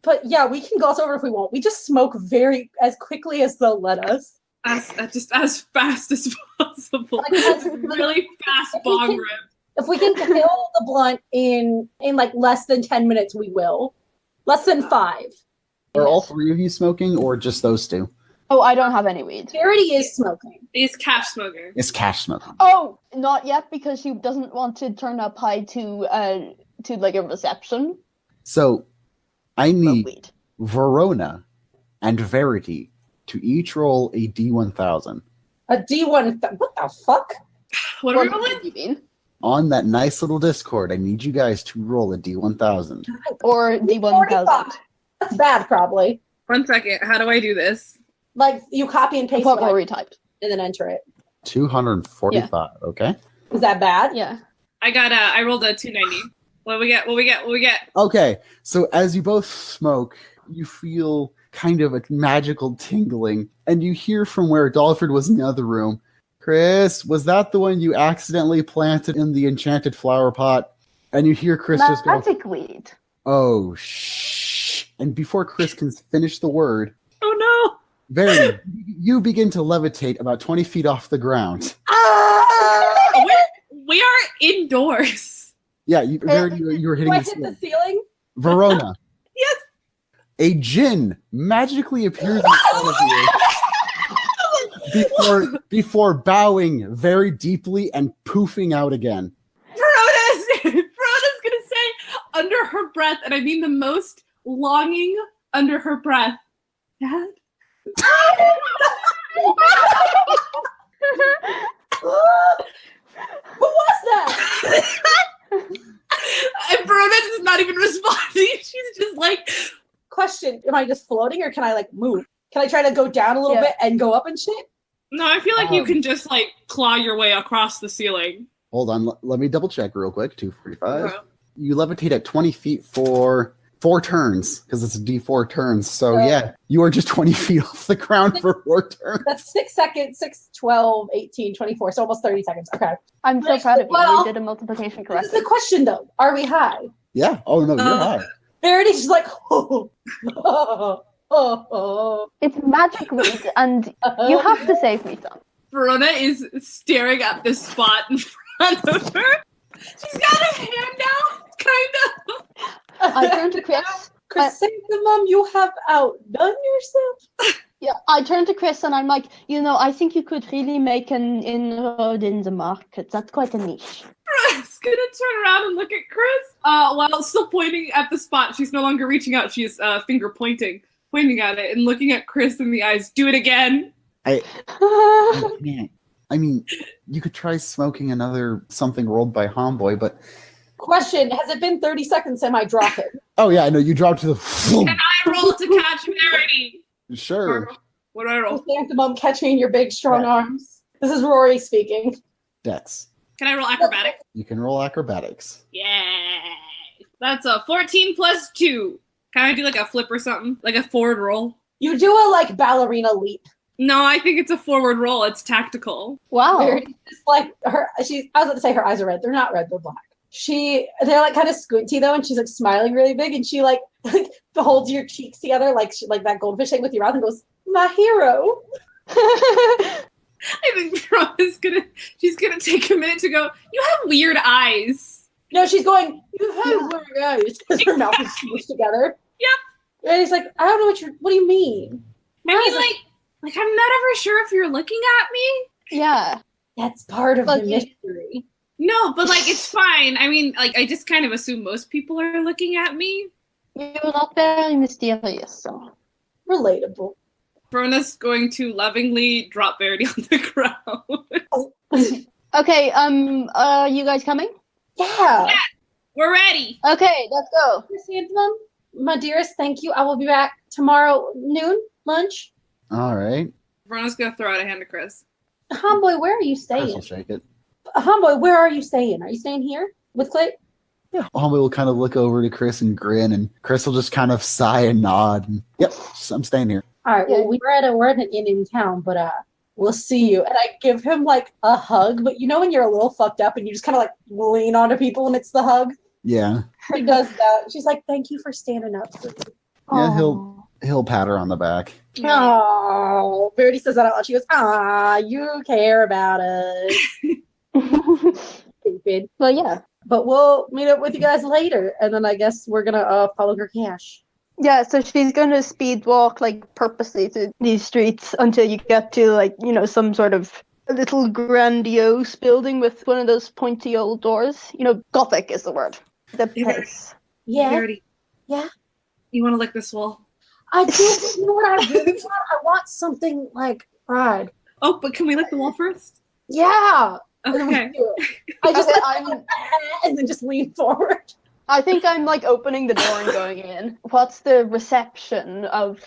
But yeah, we can gloss over if we want. We just smoke as quickly as they'll let us. As fast as possible. Like, really fast bong rip. If we can kill the blunt in like less than 10 minutes, we will. Less than 5. Are all 3 of you smoking, or just those 2? Oh, I don't have any weed. Verity is smoking. He's Cash smoker. It's Cash smoking. Oh, not yet, because she doesn't want to turn up high to like a reception. So, I need weed. Verona and Verity to each roll a D1000. A D1. What the fuck? What are we rolling? You mean? On that nice little Discord, I need you guys to roll a D1000. Or D1000. That's bad, probably. 1 second. How do I do this? Like, you copy and paste What it were retyped? and then enter it. 245. Okay. Is that bad? Yeah. I rolled a 290. What do we get? Okay. So as you both smoke, you feel kind of a magical tingling, and you hear from where Dolford was in the other room. Chris, was that the one you accidentally planted in the enchanted flower pot? And you hear Chris just go, Magic weed. oh, shh. And before Chris can finish the word, Oh no! Verity, you begin to levitate about 20 feet off the ground. We are indoors. Yeah, Verity, you were hitting Do I the hit ceiling. the ceiling? Verona, Yes. a djinn magically appears in front of you before bowing very deeply and poofing out again. Verona's gonna say under her breath, and I mean the most longing under her breath, Dad. Who was that? And Verona is not even responding. She's just like, Question: am I just floating, or can I like move? Can I try to go down a little bit and go up and shit? no, I feel like you can just like claw your way across the ceiling. Hold on, let me double check real quick. 245. Okay. You levitate at 20 feet for 4 turns, because it's a D4 turns. So yeah, you are just 20 feet off the ground for 4 turns. That's 6 seconds, 6, 12, 18, 24. So almost 30 seconds. Okay. I'm so proud of you. Well, You did a multiplication This is correctly. the question though. Are we high? Yeah. Oh no, you're high. Verity's like, oh. It's magic weed, and you have to save me some. Verona is staring at this spot in front of her. She's got her hand out, kind of. I turn to Chris. Chrysanthemum, you have outdone yourself. Yeah, I turn to Chris and I'm like, I think you could really make an inroad in the market. That's quite a niche. Verona's gonna turn around and look at Chris. While still pointing at the spot, she's no longer reaching out. She's finger pointing at it and looking at Chris in the eyes. Do it again. I can't. I mean, you could try smoking another something rolled by Homeboy, but Question: has it been 30 seconds since I drop it? oh yeah, I know you dropped to the. Can I roll to catch Verity? Sure. What do I roll? Chrysanthemum, catch me in your big, strong arms. This is Rory speaking. Dex. Can I roll acrobatics? You can roll acrobatics. Yay! That's a 14 plus 2. Can I do like a flip or something? Like a forward roll? You do a like ballerina leap. No, I think it's a forward roll. It's tactical. Wow. Verity's just like her. I was about to say her eyes are red. They're not red. They're black. They're like kind of squinty though, and she's like smiling really big, and she like holds your cheeks together like that goldfish thing with your mouth, and goes, "My hero." I think Verona's she's gonna take a minute to go, you have weird eyes. No, she's going, "You have weird eyes," because her mouth is smushed together. Yep. And he's like, "I don't know what do you mean?" I mean, like I'm not ever sure if you're looking at me. Yeah. That's part of But the mystery. No, but like it's fine. I mean, like I just kind of assume most people are looking at me. You're not very mysterious, so. Relatable. Verona's going to lovingly drop Verity on the ground. Okay, you guys coming? Yeah. We're ready. Okay, let's go. Chrysanthemum, my dearest, thank you. I will be back tomorrow noon, lunch. All right. Verona's gonna throw out a hand to Chris. Homeboy, where are you Chris will staying? shake it. Homeboy, where are you staying? Are you staying here with Clay? Yeah. Homeboy will kind of look over to Chris and grin, and Chris will just kind of sigh and nod. And, yep, I'm staying here. All right. Well, we're at an inn in town, but we'll see you. And I give him like a hug, but you know when you're a little fucked up and you just kind of like lean onto people and it's the hug. Yeah. She does that. She's like, "Thank you for standing up for me." Yeah, he'll pat her on the back. Oh, Verity says that out loud. She goes, "You care about us." Stupid. Well, yeah. But we'll meet up with you guys later, and then I guess we're gonna follow her cash. Yeah, so she's going to speed walk, like, purposely to these streets until you get to, like, some sort of a little grandiose building with one of those pointy old doors. Gothic is the word. The place. Yeah. Verity. Yeah. You want to lick this wall? I do. You know what I really want? I want something like pride. Oh, but can we lick the wall first? Yeah. And then we Okay. do it. I just Okay, and then just lean forward. I think I'm, like, opening the door and going in. What's the reception of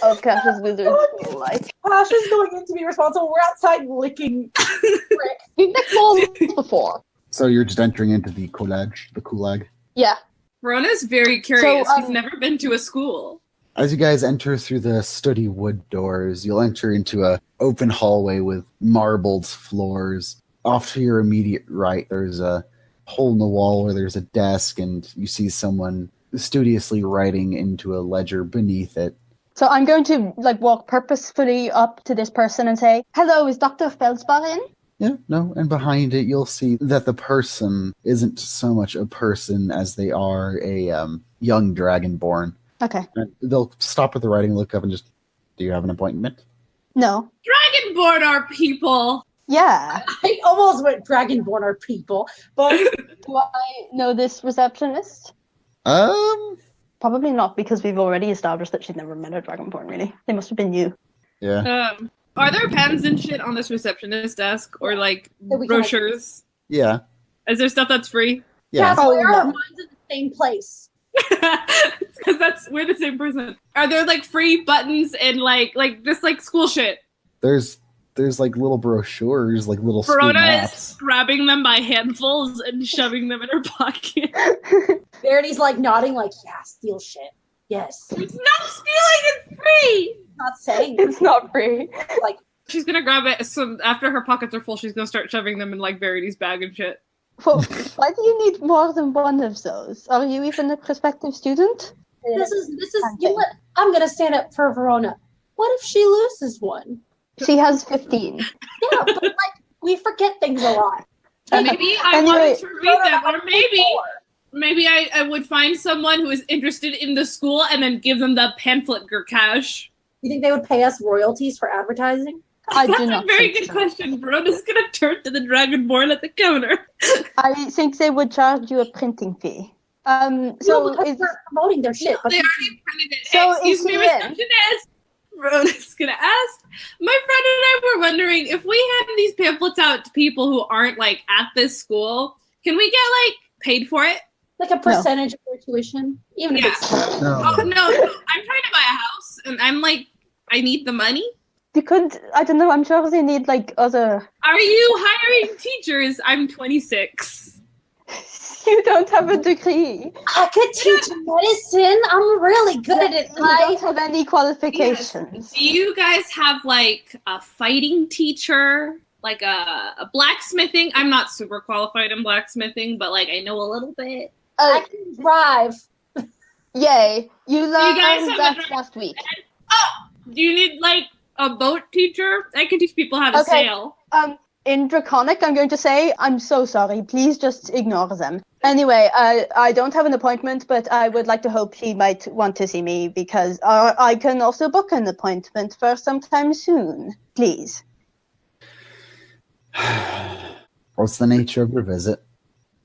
of Cash's wizard school. Like, Cash is going in to be responsible. We're outside licking brick. we've met walls before. So you're just entering into the college, the gulag. Yeah. Verona's very curious. So, She's never been to a school. As you guys enter through the study wood doors, you'll enter into a open hallway with marbled floors. Off to your immediate right, there's a hole in the wall where there's a desk, and you see someone studiously writing into a ledger beneath it. So I'm going to walk purposefully up to this person and say, "Hello, is Dr. Feldspar in?" Yeah, no, and behind it you'll see that the person isn't so much a person as they are a young dragonborn. Okay. And they'll stop at the writing, look up, and just, do you have an appointment? No. Dragonborn are people. Yeah. I almost went Dragonborn are people, but Do I know this receptionist? Probably not, because we've already established that she'd never met a Dragonborn, really. They must have been you. Yeah. Are there pens and shit on this receptionist desk, or brochures? Yeah. Is there stuff that's free? Yeah. Cass, where yeah. are mines in the same place? Because we're the same person. Are there free buttons and just school shit? There's little brochures, little school Verona maps. is grabbing them by handfuls and shoving them in her pocket. Verity's nodding yeah, steal shit. Yes. It's not stealing, it's free! Not saying It's not free. She's gonna grab it, so after her pockets are full, she's gonna start shoving them in Verity's bag and shit. Well, why do you need more than one of those? Are you even a prospective student? this is you know what? I'm gonna stand up for Verona. What if she loses one? She has 15. Yeah, but we forget things a lot. Maybe I Anyway, wanted to read them, or maybe I would find someone who is interested in the school and then give them the pamphlet cash. You think they would pay us royalties for advertising? I do That's not a very think good so. question. Verona's gonna turn to the Dragonborn at the counter. I think they would charge you a printing fee. No, So because is we're promoting their shit. But They already printed it. So Excuse is me, he in? receptionist. Verona's gonna ask. My friend and I were wondering if we hand these pamphlets out to people who aren't at this school, can we get paid for it? a percentage of their tuition, even if Yeah. it's No. Oh no, I'm trying to buy a house and I'm I need the money. you could, I don't know, I'm sure they need other... Are you hiring teachers? I'm 26. You don't have a degree. I could teach medicine. I'm really good at it. You don't have any qualifications. Do you guys have a fighting teacher? A blacksmithing? I'm not super qualified in blacksmithing, but I know a little bit. I can drive. Yay. You learned guys have that a- last week. Do you need a boat teacher? I can teach people how to Okay. sail. In Draconic, I'm going to say, I'm so sorry. Please just ignore them. Anyway, I don't have an appointment, but I would like to hope she might want to see me because I can also book an appointment for sometime soon. Please. What's the nature of your visit?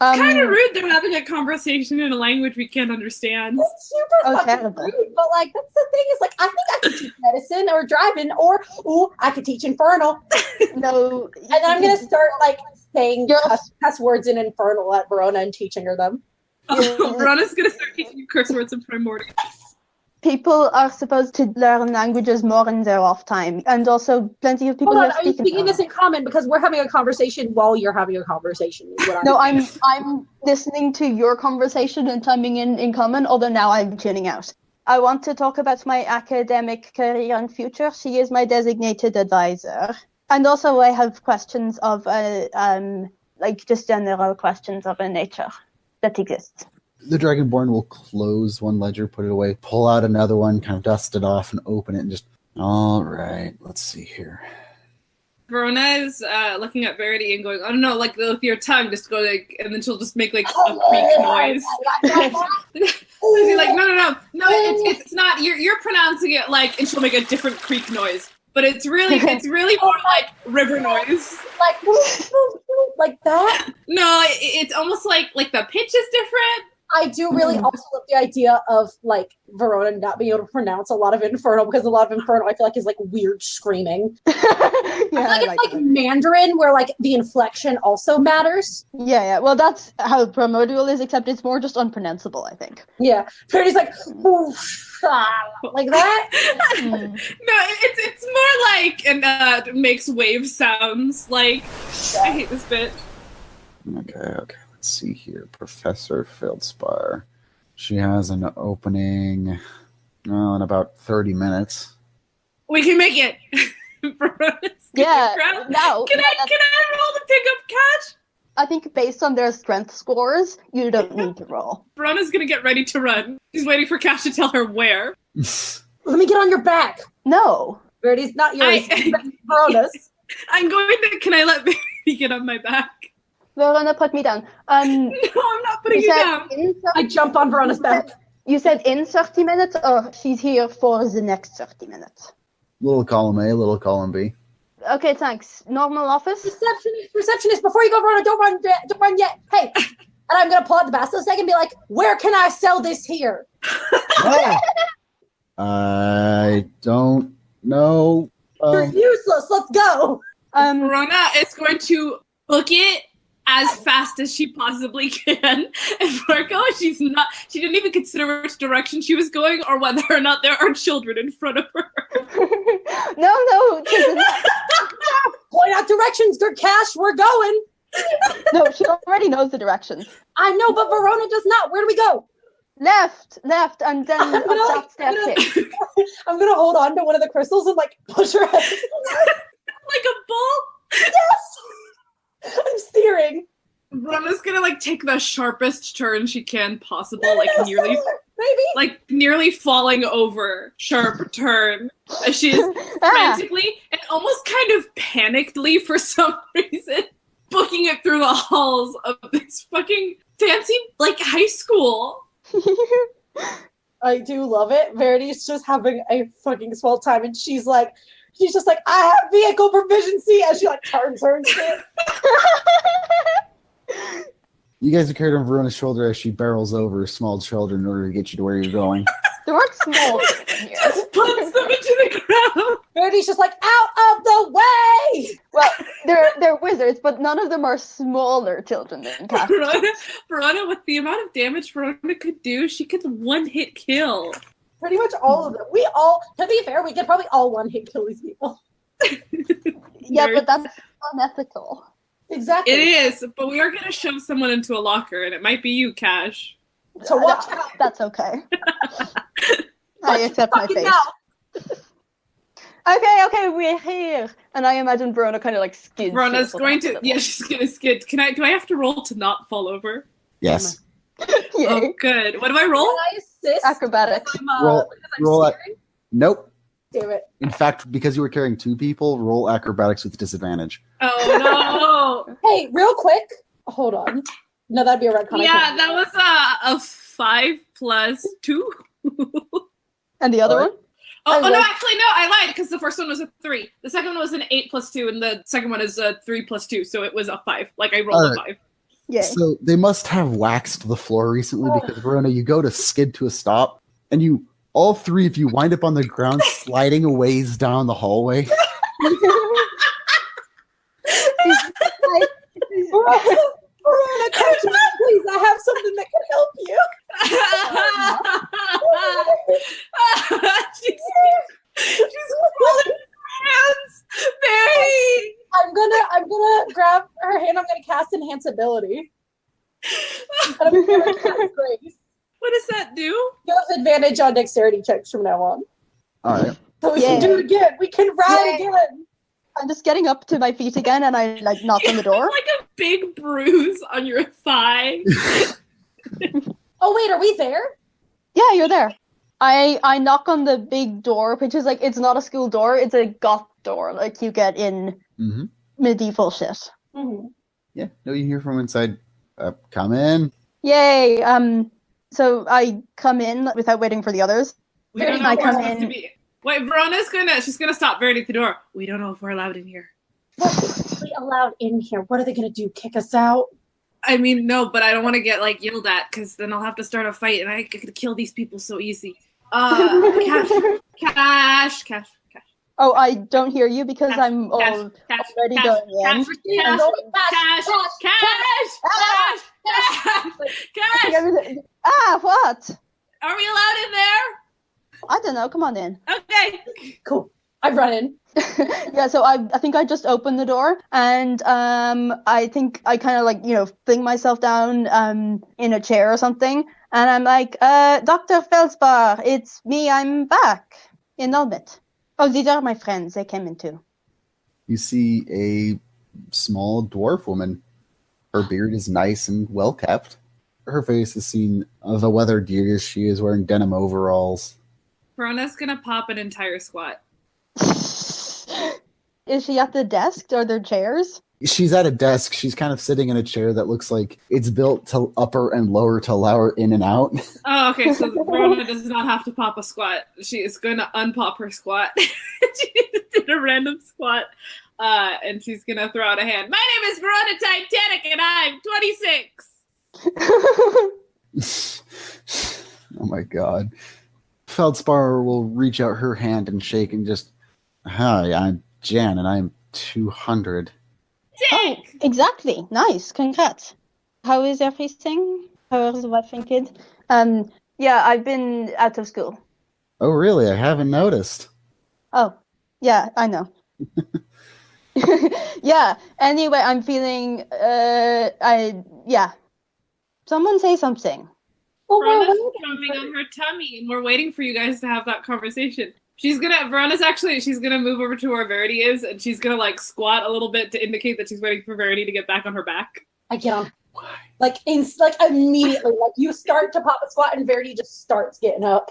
Kind of rude they're having a conversation in a language we can't understand. It's super Oh, fucking terrible. rude, but that's the thing is I think I could teach medicine or driving or I could teach Infernal. No. And then I'm gonna start saying You're- cuss words in Infernal at Verona and teaching her them. Verona's gonna start teaching you curse words in Primordial. People are supposed to learn languages more in their off time, and also plenty of people Hold on, here are you speak speaking this in common? Because we're having a conversation while you're having a conversation. Is what No, I'm listening to your conversation and chiming in common, although now I'm tuning out. I want to talk about my academic career and future. She is my designated advisor. And also I have questions of just general questions of a nature that exists. The Dragonborn will close one ledger, put it away, pull out another one, kind of dust it off, and open it, and just, all right, let's see here. Verona is looking at Verity and going, oh no, with your tongue, just go and then she'll just make a creak noise. She'll be no, it's not. You're pronouncing it and she'll make a different creak noise, but it's really more river noise. like that. No, it's almost like the pitch is different, I do really also love the idea of like Verona not being able to pronounce a lot of Infernal because a lot of Infernal I feel like is like weird screaming. Yeah, I feel like it's like Mandarin where like the inflection also matters. Yeah. Well, that's how Primordial is, except it's more just unpronounceable, I think. Yeah. Parity's like, like that. No, it's more like and makes wave sounds. Like I hate this bit. Okay. Let's see here. Professor Feldspar. She has an opening in about 30 minutes. We can make it. Yeah. Now. Can I roll to pick up Cash? I think based on their strength scores, you don't need to roll. Verona's gonna get ready to run. She's waiting for Cash to tell her where. Let me get on your back. No. Verity's not yours. Verona's. I'm going to. Can I let Verity get on my back? Verona, put me down. No, I'm not putting you down. I jump on Verona's back. You said in 30 minutes, or she's here for the next 30 minutes? Little column A, little column B. Okay, thanks. Normal office? Receptionist, before you go, Verona, don't run yet. Hey. And I'm going to pull out the basilisk and be like, where can I sell this here? I don't know. You're useless. Let's go. Verona is going to book it as fast as she possibly can. And Marco, she didn't even consider which direction she was going or whether or not there are children in front of her. No. Point out directions, good Cash. We're going. No, she already knows the directions. I know, but Verona does not. Where do we go? Left, and then up that staircase. I'm gonna hold on to one of the crystals and like push her head. Like a bull? Yes! I'm steering. Verona's gonna like take the sharpest turn she can possible, like nearly falling over. Sharp turn. As she's frantically and almost kind of panickedly for some reason booking it through the halls of this fucking fancy like high school. I do love it. Verity's just having a fucking swell time, and she's just like, I have vehicle proficiency, as she like turns her and shit. You guys are carried on Verona's shoulder as she barrels over small children in order to get you to where you're going. There aren't small children here. Just puts them into the ground. Verity's just like, out of the way! Well, they're wizards, but none of them are smaller children than Cash. Verona, with the amount of damage Verona could do, she could one-hit kill. Pretty much all of them. To be fair, we could probably all one-hit kill these people. Yeah, but that's unethical. Exactly. It is, but we are going to shove someone into a locker, and it might be you, Cash. So watch out. That's okay. I accept my fate. Okay, we're here. And I imagine Verona kind of like skids. Verona's going to, she's going to skid. Do I have to roll to not fall over? Yes. Yay. Oh, good. What do I roll? Can I assist? Acrobatics. Roll it. Nope. Damn it. In fact, because you were carrying two people, roll acrobatics with disadvantage. Oh, no. Hey, real quick. Hold on. No, that'd be a red con. Yeah, that was a 5 plus 2. And the other one? No, actually, no, I lied, because the first one was a 3. The second one was an 8 plus 2, and the second one is a 3 plus 2, so it was a 5. Like, I rolled a 5. Yeah. So they must have waxed the floor recently because, Verona, you go to skid to a stop, and all three of you wind up on the ground sliding a ways down the hallway. Verona, catch me, please. I have something that can help you. she's holding her hands. Mary! I'm gonna grab her hand. I'm gonna cast Enhanceability. And I'm gonna give her cast Grace. What does that do? You have advantage on dexterity checks from now on. All right. So we can do it again. We can ride again. I'm just getting up to my feet again, and I like knock on the door. It's like a big bruise on your thigh. Oh wait, are we there? Yeah, you're there. I knock on the big door, which is like, it's not a school door, it's a goth door, like you get in medieval shit. Mm-hmm. Yeah. No, you hear from inside. Come in. Yay. So I come in without waiting for the others. We don't know I if we're come supposed in. to be. Wait, she's gonna stop Verity at the door. We don't know if we're allowed in here. What is really allowed in here? What are they gonna do? Kick us out? I mean, no, but I don't want to get like yelled at because then I'll have to start a fight, and I could kill these people so easy. Cash. Oh, I don't hear you because I'm already going in. Cash. Ah, what? Are we allowed in there? I don't know. Come on in. Okay. Cool. I run in. Yeah, so I think I just opened the door, and I think I kind of like, fling myself down in a chair or something, and I'm like, Dr. Feldspar, it's me, I'm back in Albert. Oh, these are my friends. They came in too. You see a small dwarf woman. Her beard is nice and well kept. Her face has seen the weathered years. She is wearing denim overalls. Verona's gonna pop an entire squat. Is she at the desk? Are there chairs? She's at a desk. She's kind of sitting in a chair that looks like it's built to upper and lower to allow her in and out. Oh, okay. So Verona does not have to pop a squat. She is going to unpop her squat. She did a random squat. And she's going to throw out a hand. My name is Verona Titanic, and I'm 26. Oh my god. Feldspar will reach out her hand and shake and just, hi, I'm Jan, and I'm 200. Oh, exactly. Nice. Congrats. How is everything? How is the wife and kid? Yeah, I've been out of school. Oh, really? I haven't noticed. Oh, yeah, I know. Yeah, anyway, I'm feeling, Someone say something. Verona's jumping on her tummy, and we're waiting for you guys to have that conversation. Verona's gonna move over to where Verity is, and she's gonna like squat a little bit to indicate that she's waiting for Verity to get back on her back. I get on. Like immediately, like you start to pop a squat, and Verity just starts getting up.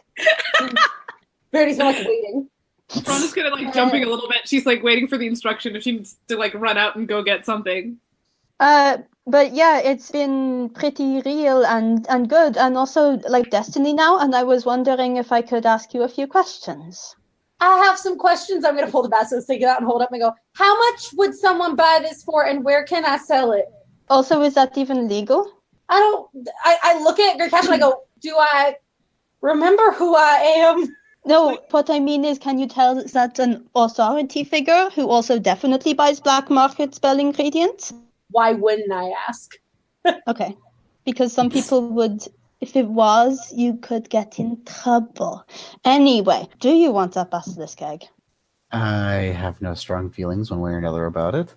Verity's like waiting. Verona's kind of like jumping a little bit. She's like waiting for the instruction if she needs to like run out and go get something. But yeah, it's been pretty real and good, and also like Destiny now, and I was wondering if I could ask you a few questions. I have some questions. I'm gonna pull the Bastos thing out and hold up and go, how much would someone buy this for, and where can I sell it? Also, is that even legal? I look at Great Cash and I go, do I remember who I am? No, what I mean is, can you tell that an authority figure who also definitely buys black market spell ingredients? Why wouldn't I ask? Okay. Because some people would, if it was, you could get in trouble. Anyway, do you want that basilisk egg? I have no strong feelings one way or another about it.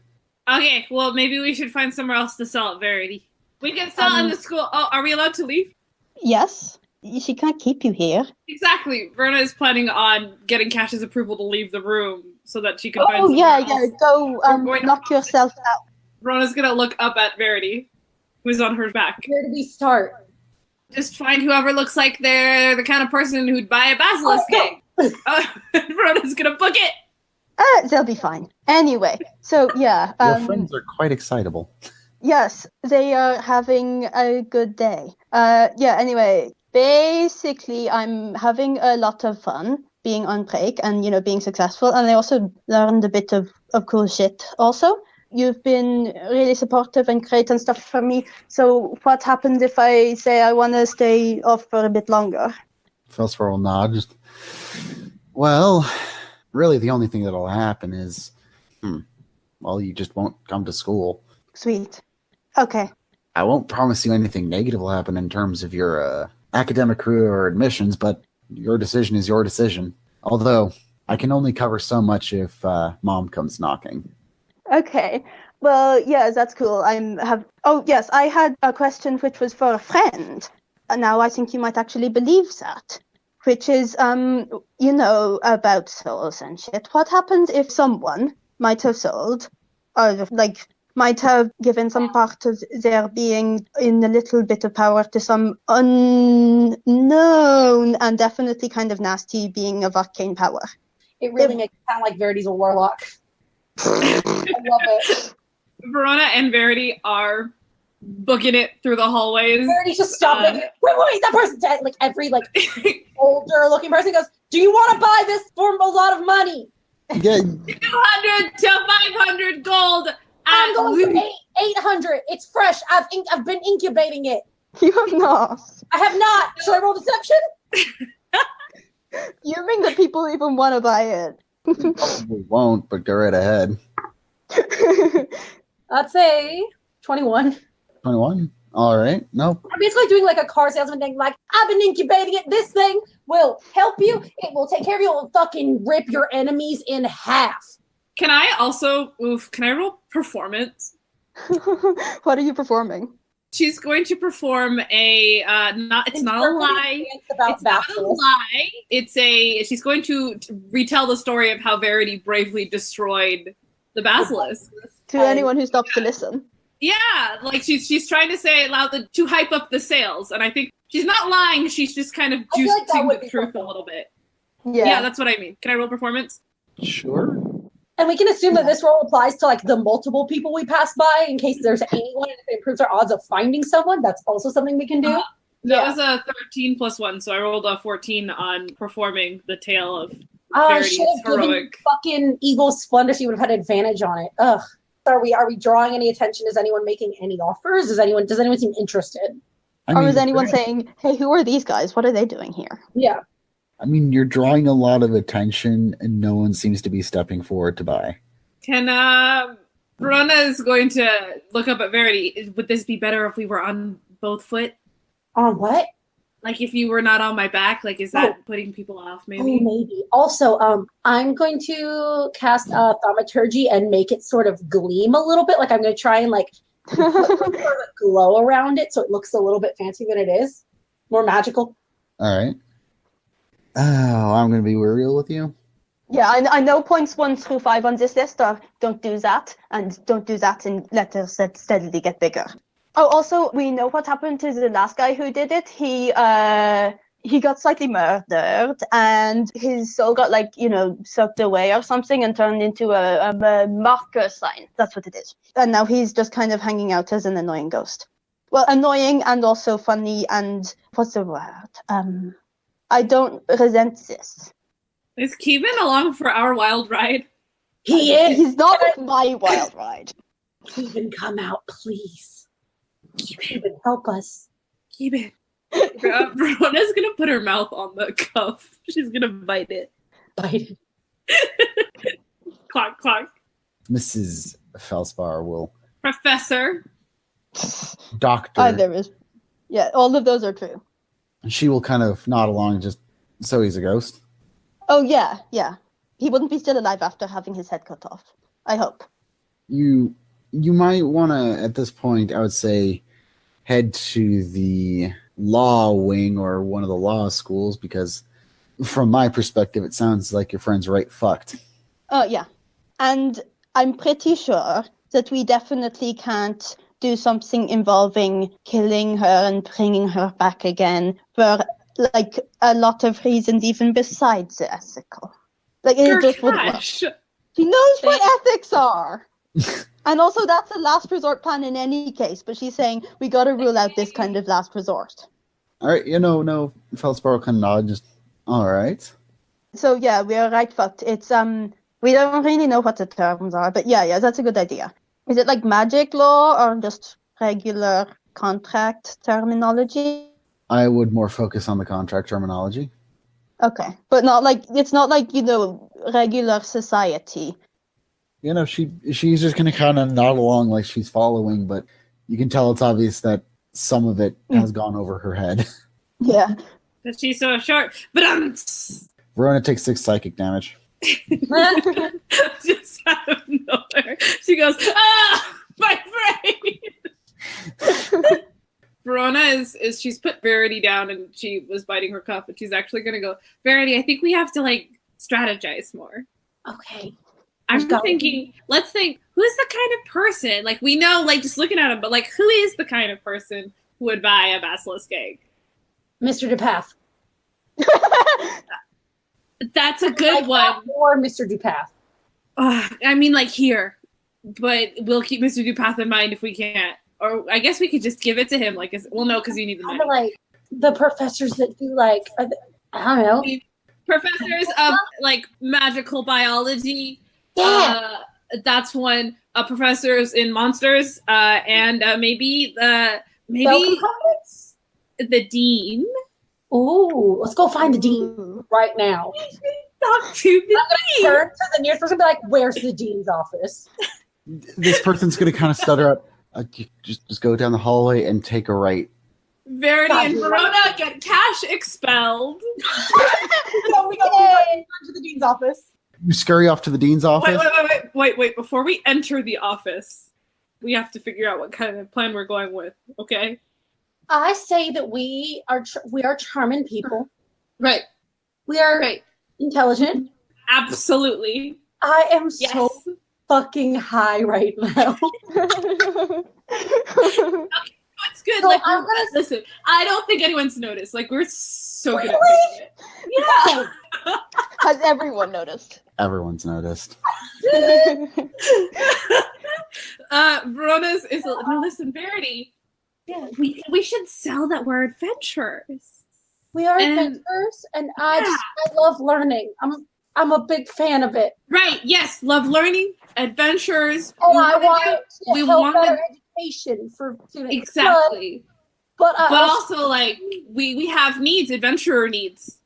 Okay, well, maybe we should find somewhere else to sell it, Verity. We can sell it in the school. Oh, are we allowed to leave? Yes. She can't keep you here. Exactly. Verona is planning on getting Cash's approval to leave the room so that she can find somewhere else. Go knock yourself out. Verona's gonna look up at Verity, who's on her back. Where do we start? Just find whoever looks like they're the kind of person who'd buy a basilisk egg. Verona's gonna book it. They'll be fine. Anyway, so yeah. Your friends are quite excitable. Yes, they are having a good day. Anyway, basically, I'm having a lot of fun being on break and, being successful. And I also learned a bit of cool shit also. You've been really supportive and great and stuff for me. So what happened if I say I want to stay off for a bit longer? Feldspar will nod. Well, really the only thing that'll happen is, you just won't come to school. Sweet. Okay. I won't promise you anything negative will happen in terms of your academic career or admissions, but your decision is your decision. Although, I can only cover so much if Mom comes knocking. Okay. Well, yeah, that's cool. Oh, yes, I had a question which was for a friend. And now I think you might actually believe that. Which is, about souls and shit. What happens if someone might have sold, or might have given some part of their being in a little bit of power to some unknown and definitely kind of nasty being of arcane power? It really makes it sound like Verity's a warlock. I love it. Verona and Verity are booking it through the hallways. Verity's just stopping. Wait, that person's dead. Like every older looking person goes, do you want to buy this for a lot of money? Yeah. 200 to 500 gold I'm going for 800. It's fresh. I've been incubating it. You have not. I have not. Should I roll deception? You think that people even want to buy it? Probably won't, but go right ahead. I'd say 21. 21? All right. Nope. I'm basically doing like a car salesman thing. Like, I've been incubating it. This thing will help you. It will take care of you. It will fucking rip your enemies in half. Can I roll performance? What are you performing? She's going to perform a it's not a lie. It's not a lie. She's going to retell the story of how Verity bravely destroyed the basilisk. To anyone who stops to listen. Yeah, like she's trying to say it loud to hype up the sales, and I think she's not lying. She's just kind of juicing the truth a little bit. Yeah, that's what I mean. Can I roll performance? Sure. And we can assume that this roll applies to like the multiple people we pass by in case there's anyone, and if it improves our odds of finding someone. That's also something we can do. That was a 13 plus 1, so I rolled a 14 on performing the tale of I Verity's should have given heroic. fucking Eagle Splendor. She would have had advantage on it. Ugh. Are we drawing any attention? Is anyone making any offers? Does anyone seem interested? Or is anyone saying, "Hey, who are these guys? What are they doing here?" Yeah. I mean, you're drawing a lot of attention, and no one seems to be stepping forward to buy. Can Verona is going to look up at Verity. Would this be better if we were on both foot? On what? Like if you were not on my back, like is that putting people off maybe? Oh, maybe. Also, I'm going to cast thaumaturgy and make it sort of gleam a little bit. Like I'm going to try and like put sort of a glow around it so it looks a little bit fancier than it is. More magical. All right. Oh, I'm going to be real with you. Yeah, I know points 1 through 5 on this list are don't do that, and don't do that in letters that steadily get bigger. Oh, also, we know what happened to the last guy who did it. He got slightly murdered, and his soul got, sucked away or something and turned into a marker sign. That's what it is. And now he's just kind of hanging out as an annoying ghost. Well, annoying and also funny and, what's the word? I don't resent this. Is Keevan along for our wild ride? He is. He's not my wild ride. Keevan, come out, please. Keevan, help us. Keevan. Verona's going to put her mouth on the cuff. She's going to bite it. Bite it. Clock, clock. Mrs. Felspar will. Professor. Doctor. There is. Yeah, all of those are true. She will kind of nod along, just so he's a ghost. Oh, yeah. He wouldn't be still alive after having his head cut off. I hope. You might want to, at this point, I would say, head to the law wing or one of the law schools, because from my perspective, it sounds like your friend's right fucked. Oh, yeah. And I'm pretty sure that we definitely can't do something involving killing her and bringing her back again for, a lot of reasons, even besides the ethical. It just wouldn't work. She knows what ethics are. And also, that's a last resort plan in any case, but she's saying we got to rule out this kind of last resort. All right, no, Felspar will kind of nod, just, all right. So, yeah, we are right fucked. It's, we don't really know what the terms are, but yeah, that's a good idea. Is it like magic law or just regular contract terminology? I would more focus on the contract terminology. Okay, but it's not like, regular society. She's just going to kind of nod along like she's following, but you can tell it's obvious that some of it has gone over her head. Yeah. But she's so short. But Verona takes 6 psychic damage. just out of nowhere, she goes, my brain! Verona is she's put Verity down and she was biting her cuff, and she's actually going to go, Verity, I think we have to, strategize more. Okay. I'm thinking, let's think, who's the kind of person, we know, just looking at him, but, who is the kind of person who would buy a basilisk egg? Mr. DePath. That's a good one. Or Mr. DePath. I mean, here. But we'll keep Mr. DePath in mind if we can't. Or I guess we could just give it to him. No, because you need the money. The professors that do, I don't know. Professors of, magical biology. Yeah. That's one. professors in monsters, and maybe Spell maybe components? the dean. Ooh, let's go find the dean right now. Talk to the dean. Turn to the nearest person and be like, where's the dean's office? This person's going to kind of stutter out. Just go down the hallway and take a right. Verity and Verona get cash expelled. We go to the dean's office. You scurry off to the dean's office. Wait. Before we enter the office, we have to figure out what kind of plan we're going with. Okay. I say that we are charming people. Right. We are intelligent. Absolutely. I am so fucking high right now. It's good. So like, I'm gonna listen. I don't think anyone's noticed. Like, we're so good at Really? it. Yeah. Has everyone noticed? Everyone's noticed. Verona's is no. Listen, Verity. Yeah. We should sell that we're adventurers. We are And- adventurers, and I love learning. I'm a big fan of it. Right. Yes. Love learning, adventures. And I want we to help wanna- better education for students. Exactly. But also, like, we have needs, adventurer needs.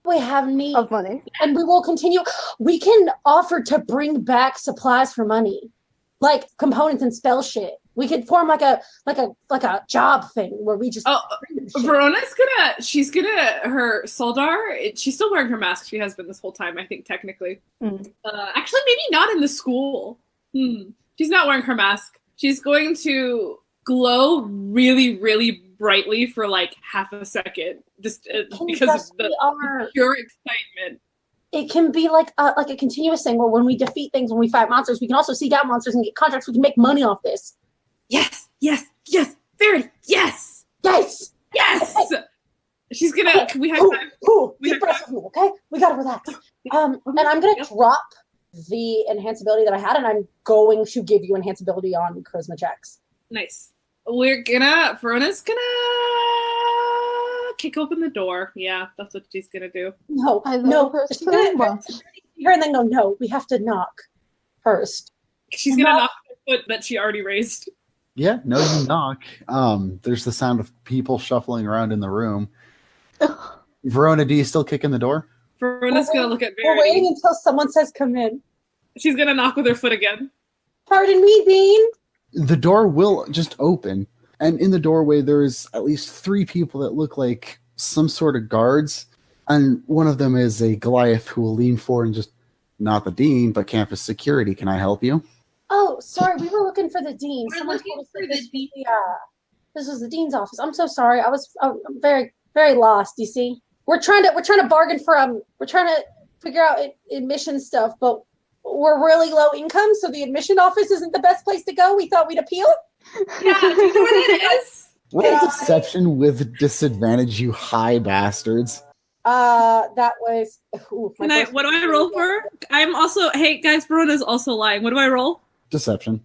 we have need, Of money. and we will continue. We can offer to bring back supplies for money, like components and spell shit. We could form like a job thing where we just. Oh, bring them shit. Verona's her Soldar, she's still wearing her mask. She has been this whole time, I think, technically. Actually, maybe not in the school. She's not wearing her mask. She's going to glow really, really brightly for like half a second, just because of the pure excitement. It can be like a continuous thing where when we defeat things, when we fight monsters, we can also seek out monsters and get contracts. We can make money off this. Yes, Verity, yes. She's gonna. Can we have time? Deep breath with me, okay? We gotta relax. And I'm gonna drop the enhanceability that I had, and I'm going to give you enhanceability on charisma checks. Nice. Verona's gonna kick open the door. Yeah, that's what she's gonna do. No, I no. love her She's so gonna much. hear and then go, no, we have to knock first. She's gonna knock her foot that she already raised. Yeah, no, you knock. There's the sound of people shuffling around in the room. Verona, do you still kick in the door? Verona's gonna look at We're waiting Verity. until someone says come in. She's gonna knock with her foot again. Pardon me, Dean. The door will just open, and in the doorway there's at least 3 people that look like some sort of guards, and one of them is a Goliath who will lean forward and just, not the dean, but campus security. Can I help you? Oh, sorry, we were looking for the dean. We're Someone looking told us for that the this dean. this was the dean's office. I'm so sorry. I'm very, very lost. You see, we're trying to bargain for we're trying to figure out admission stuff, but we're really low income, so the admission office isn't the best place to go. We thought we'd appeal. Yeah, do you know what it is? Roll deception with disadvantage, you high bastards. That was. Ooh, What do I roll for? I'm also. Hey guys, Verona's also lying. What do I roll? Deception.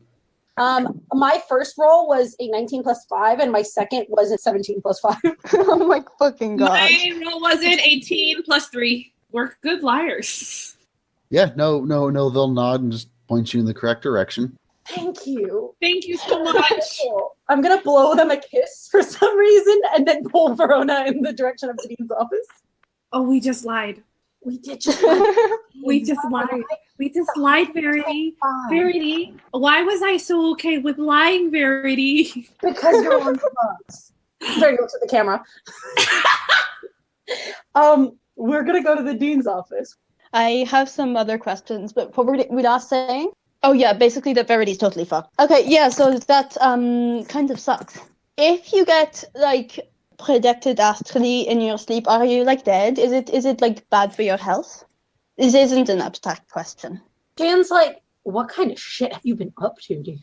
My first roll was a 19 plus 5, and my second was a 17 plus 5. Oh my fucking god. My roll was an 18 plus 3. We're good liars. Yeah, no, they'll nod and just point you in the correct direction. Thank you. Thank you so much. I'm gonna blow them a kiss for some reason, and then pull Verona in the direction of the dean's office. Oh, we just lied. We did just. We just lied. We just lied, Verity. Verity, why was I so okay with lying, Verity? Because you're on drugs. There you go to the camera. We're gonna go to the dean's office. I have some other questions, but what were we last saying? Oh yeah, basically that Verity's totally fucked. Okay, yeah, so that kind of sucks. If you get like projected astrally in your sleep, are you like dead? Is it like bad for your health? This isn't an abstract question. Dan's like, what kind of shit have you been up to, dude?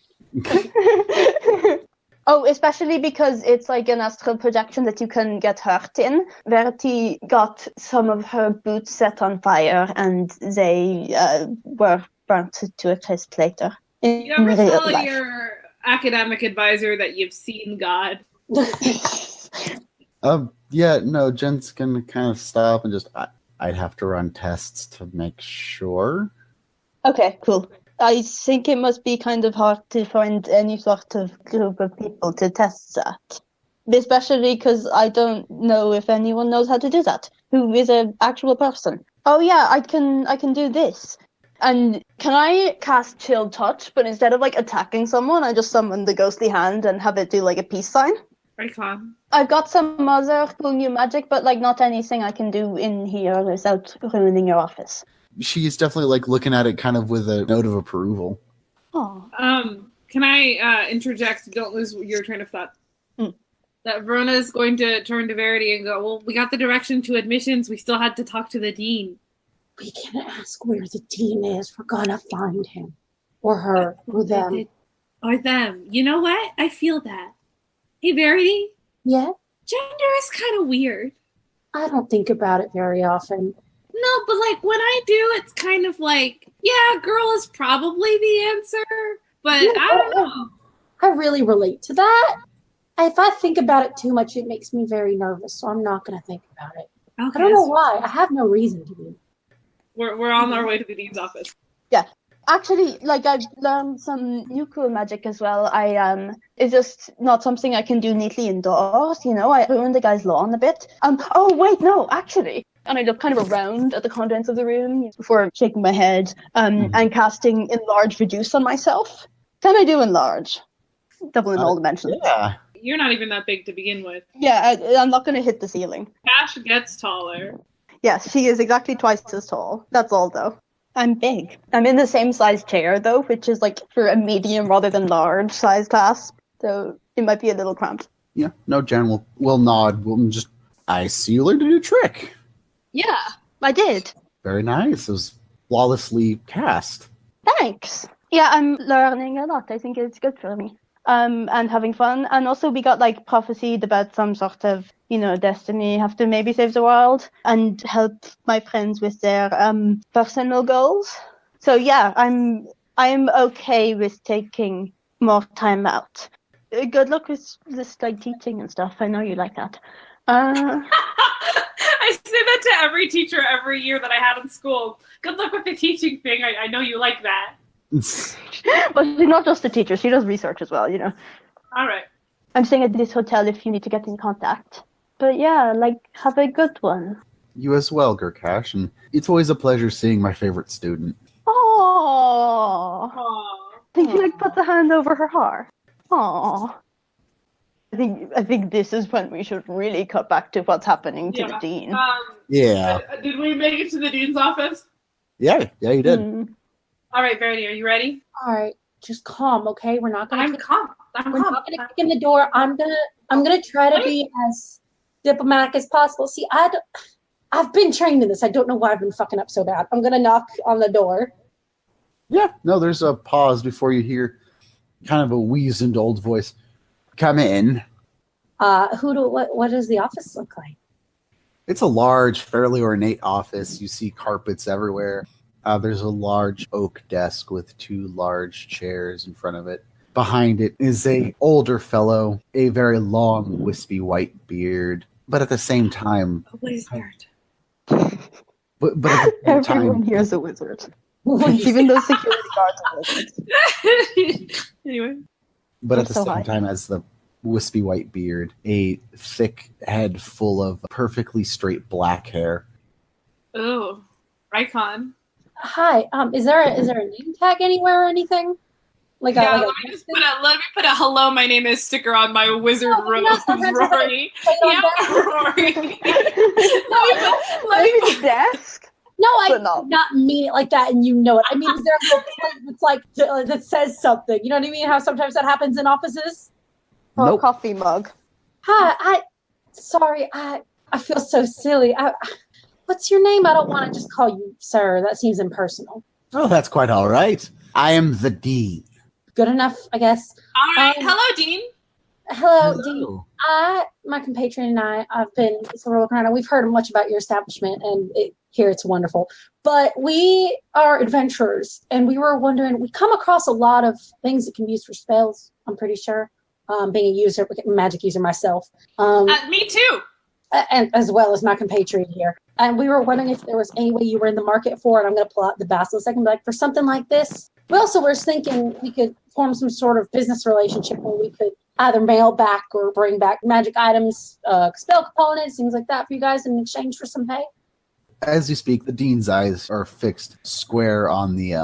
Oh, especially because it's like an astral projection that you can get hurt in. Verity got some of her boots set on fire and they were burnt to a crisp later. You ever tell your academic advisor that you've seen God? Yeah, no, Jen's gonna kind of stop and just, I'd have to run tests to make sure. Okay, cool. I think it must be kind of hard to find any sort of group of people to test that. Especially because I don't know if anyone knows how to do that. Who is an actual person? Oh yeah, I can do this. And can I cast Chill Touch, but instead of like attacking someone, I just summon the ghostly hand and have it do like a peace sign? Icon. I've got some other cool new magic, but like not anything I can do in here without ruining your office. She's definitely like looking at it kind of with a note of approval. Oh. Can I interject? Don't lose your train of thought. Mm. That Verona's going to turn to Verity and go, well, we got the direction to admissions. We still had to talk to the dean. We can ask where the dean is. We're gonna find him. Or her. Or them. Or them. You know what? I feel that. Hey, Verity? Yeah? Gender is kind of weird. I don't think about it very often. No, but like when I do, it's kind of like, yeah, girl is probably the answer. But Yeah, I don't know. I really relate to that. If I think about it too much, it makes me very nervous, so I'm not gonna think about it. Okay, I don't know why. I have no reason to be. We're on our way to the dean's office. Yeah. Actually, like I've learned some new cool magic as well. It's just not something I can do neatly indoors, you know. I ruined the guy's lawn a bit. Oh wait, no, actually. And I look kind of around at the contents of the room before shaking my head, and casting Enlarge Reduce on myself. Can I do Enlarge? Double in all dimensions. Yeah. You're not even that big to begin with. Yeah, I'm not going to hit the ceiling. Cash gets taller. Yes, she is exactly twice as tall. That's all, though. I'm big. I'm in the same size chair, though, which is like for a medium rather than large size class. So it might be a little cramped. Yeah. No, Jen will nod. We'll just, I see you learned a new trick. Yeah, I did. Very nice. It was flawlessly cast. Thanks. Yeah, I'm learning a lot. I think it's good for me. And having fun. And also we got like prophesied about some sort of, destiny, have to maybe save the world and help my friends with their personal goals. So yeah, I'm okay with taking more time out. Good luck with this like teaching and stuff. I know you like that. I say that to every teacher every year that I had in school. Good luck with the teaching thing. I know you like that. But she's not just a teacher. She does research as well, All right. I'm staying at this hotel if you need to get in contact. But yeah, have a good one. You as well, Gurkash, and it's always a pleasure seeing my favorite student. Aww. Aww. Think you put the hand over her heart. Aww. I think this is when we should really cut back to what's happening to the dean. Yeah. Did we make it to the dean's office? Yeah, you did. All right, Verity, are you ready? All right, just calm, okay? We're not gonna. I'm calm. We're not gonna kick in the door. I'm gonna try to be as diplomatic as possible. See, I've been trained in this. I don't know why I've been fucking up so bad. I'm gonna knock on the door. Yeah. No, there's a pause before you hear kind of a weazened old voice. Come in. What does the office look like? It's a large, fairly ornate office. You see carpets everywhere. There's a large oak desk with 2 large chairs in front of it. Behind it is a older fellow, a very long, wispy white beard, but at the same time, A wizard. but at the same time, Everyone here is a wizard. Even those security guards are wizards. Anyway. but at They're the so same high. time as the wispy white beard, a thick head full of perfectly straight black hair. Oh, Rycon. Hi. Is there a name tag anywhere or anything? Let me put a hello. My name is sticker on my wizard rose, Rory. Yeah, Rory. let me put desk. No, I But did no. not mean it like that, and you know it. I mean, is there a little plate that's like that says something? You know what I mean? How sometimes that happens in offices. Or Nope. a coffee mug. Hi. Sorry. I feel so silly. What's your name? I don't want to just call you sir. That seems impersonal. Oh, that's quite all right. I am the dean. Good enough, I guess. All right. Hello, Dean. Hello, Dean. My compatriot and I've been sort of looking around, and we've heard much about your establishment, and here it's wonderful. But we are adventurers, and we were wondering, we come across a lot of things that can be used for spells, I'm pretty sure. Being magic user myself. Me too. And as well as my compatriot here. And we were wondering if there was any way you were in the market for it. I'm going to pull out the basilisk and be like, for something like this. We also were thinking we could form some sort of business relationship where we could either mail back or bring back magic items, spell components, things like that for you guys in exchange for some pay. As you speak, the dean's eyes are fixed square on the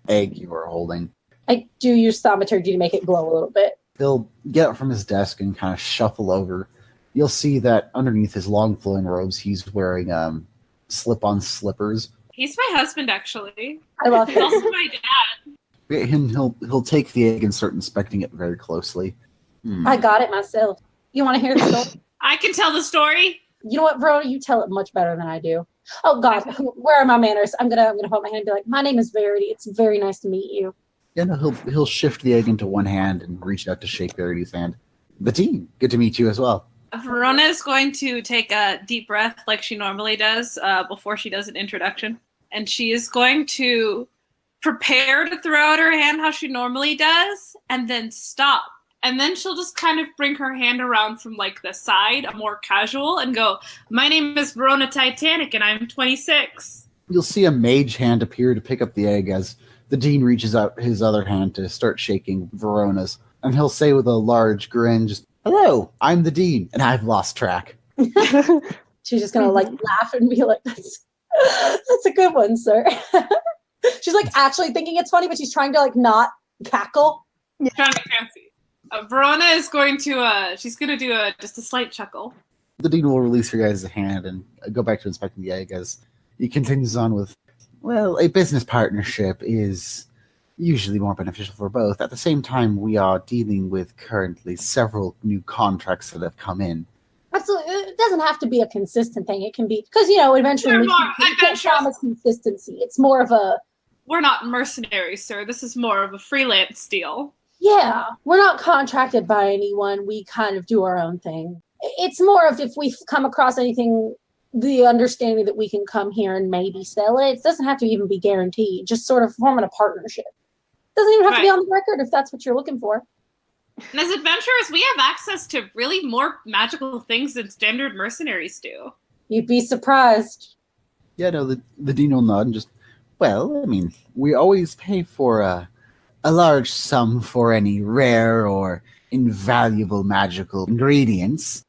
egg you are holding. I do use thaumaturgy to make it glow a little bit. He'll get up from his desk and kind of shuffle over. You'll see that underneath his long flowing robes, he's wearing slip-on slippers. He's my husband, actually. I love He's it. also my dad. And he'll take the egg and start inspecting it very closely. I got it myself. You want to hear the story? I can tell the story. You know what, Verona? You tell it much better than I do. Oh, God. Where are my manners? I'm gonna hold my hand and be like, my name is Verity. It's very nice to meet you. Yeah, no, he'll shift the egg into one hand and reach out to shake Verity's hand. The dean, good to meet you as well. Verona is going to take a deep breath like she normally does before she does an introduction. And she is going to prepare to throw out her hand how she normally does and then stop. And then she'll just kind of bring her hand around from like the side, more casual, and go, my name is Verona Titanic and I'm 26. You'll see a mage hand appear to pick up the egg as the dean reaches out his other hand to start shaking Verona's. And he'll say with a large grin, just, hello, I'm the dean, and I've lost track. She's just gonna like laugh and be like, that's a good one, sir. She's like actually thinking it's funny, but she's trying to like not cackle. Trying to be fancy. Verona is going to, she's going to do just a slight chuckle. The dean will release your guys' hand and go back to inspecting the egg as he continues on with, well, a business partnership is usually more beneficial for both. At the same time, we are dealing with currently several new contracts that have come in. Absolutely. It doesn't have to be a consistent thing. It can be, because, you know, eventually we can't promise consistency. It's more of a... We're not mercenaries, sir. This is more of a freelance deal. Yeah, we're not contracted by anyone. We kind of do our own thing. It's more of if we come across anything, the understanding that we can come here and maybe sell it. It doesn't have to even be guaranteed. Just sort of forming a partnership. Doesn't even have to be on the record if that's what you're looking for. And as adventurers, we have access to really more magical things than standard mercenaries do. You'd be surprised. Yeah, no, the dean will nod and just, well, I mean, we always pay for a large sum for any rare or invaluable magical ingredients.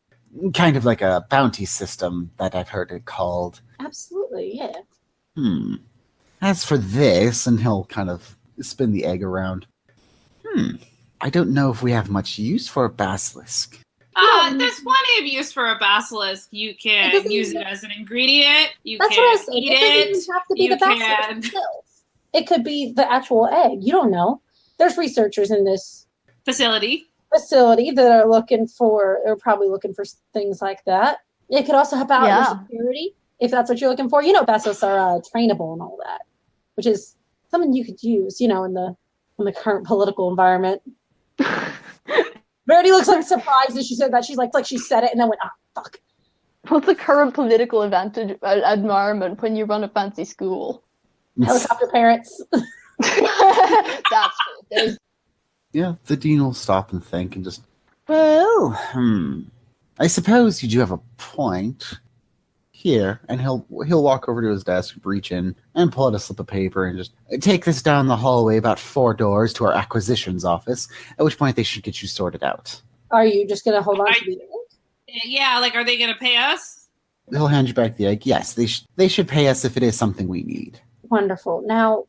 Kind of like a bounty system that I've heard it called. Absolutely, yeah. As for this, and he'll kind of spin the egg around. I don't know if we have much use for a basilisk. There's plenty of use for a basilisk. You can use it as an ingredient. You That's can what I said. eat It doesn't even have to be the basilisk itself. It could be the actual egg. You don't know. There's researchers in this facility that are probably looking for things like that. It could also help out with security if that's what you're looking for. You know, basilisks are trainable and all that, which is something you could use, you know, in the current political environment. Verity looks like surprised as she said that. She's like she said it and then went, fuck. What's the current political environment when you run a fancy school? Helicopter parents. That's it. Yeah, the dean will stop and think and just, well, I suppose you do have a point. Here, and he'll walk over to his desk, reach in, and pull out a slip of paper and just take this down the hallway about 4 doors to our acquisitions office, at which point they should get you sorted out. Are you just going to hold on to the egg? Yeah, like, are they going to pay us? He'll hand you back the egg. Yes, they should pay us if it is something we need. Wonderful. Now,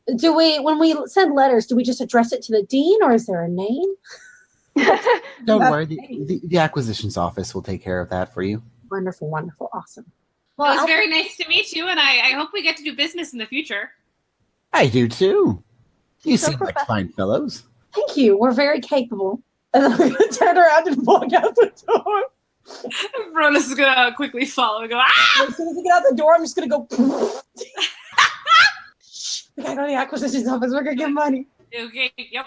when we send letters, do we just address it to the dean, or is there a name? Don't worry, the acquisitions office will take care of that for you. Wonderful, wonderful, awesome. Well, it was very nice to meet you, and I hope we get to do business in the future. I do too. You seem like fine fellows. Thank you. We're very capable. And then I'm going to turn around and walk out the door. Verona's is going to quickly follow and go, ah! As soon as we get out the door, I'm just going to go. We got to go to the acquisitions office. We're going to get money. Okay, yep.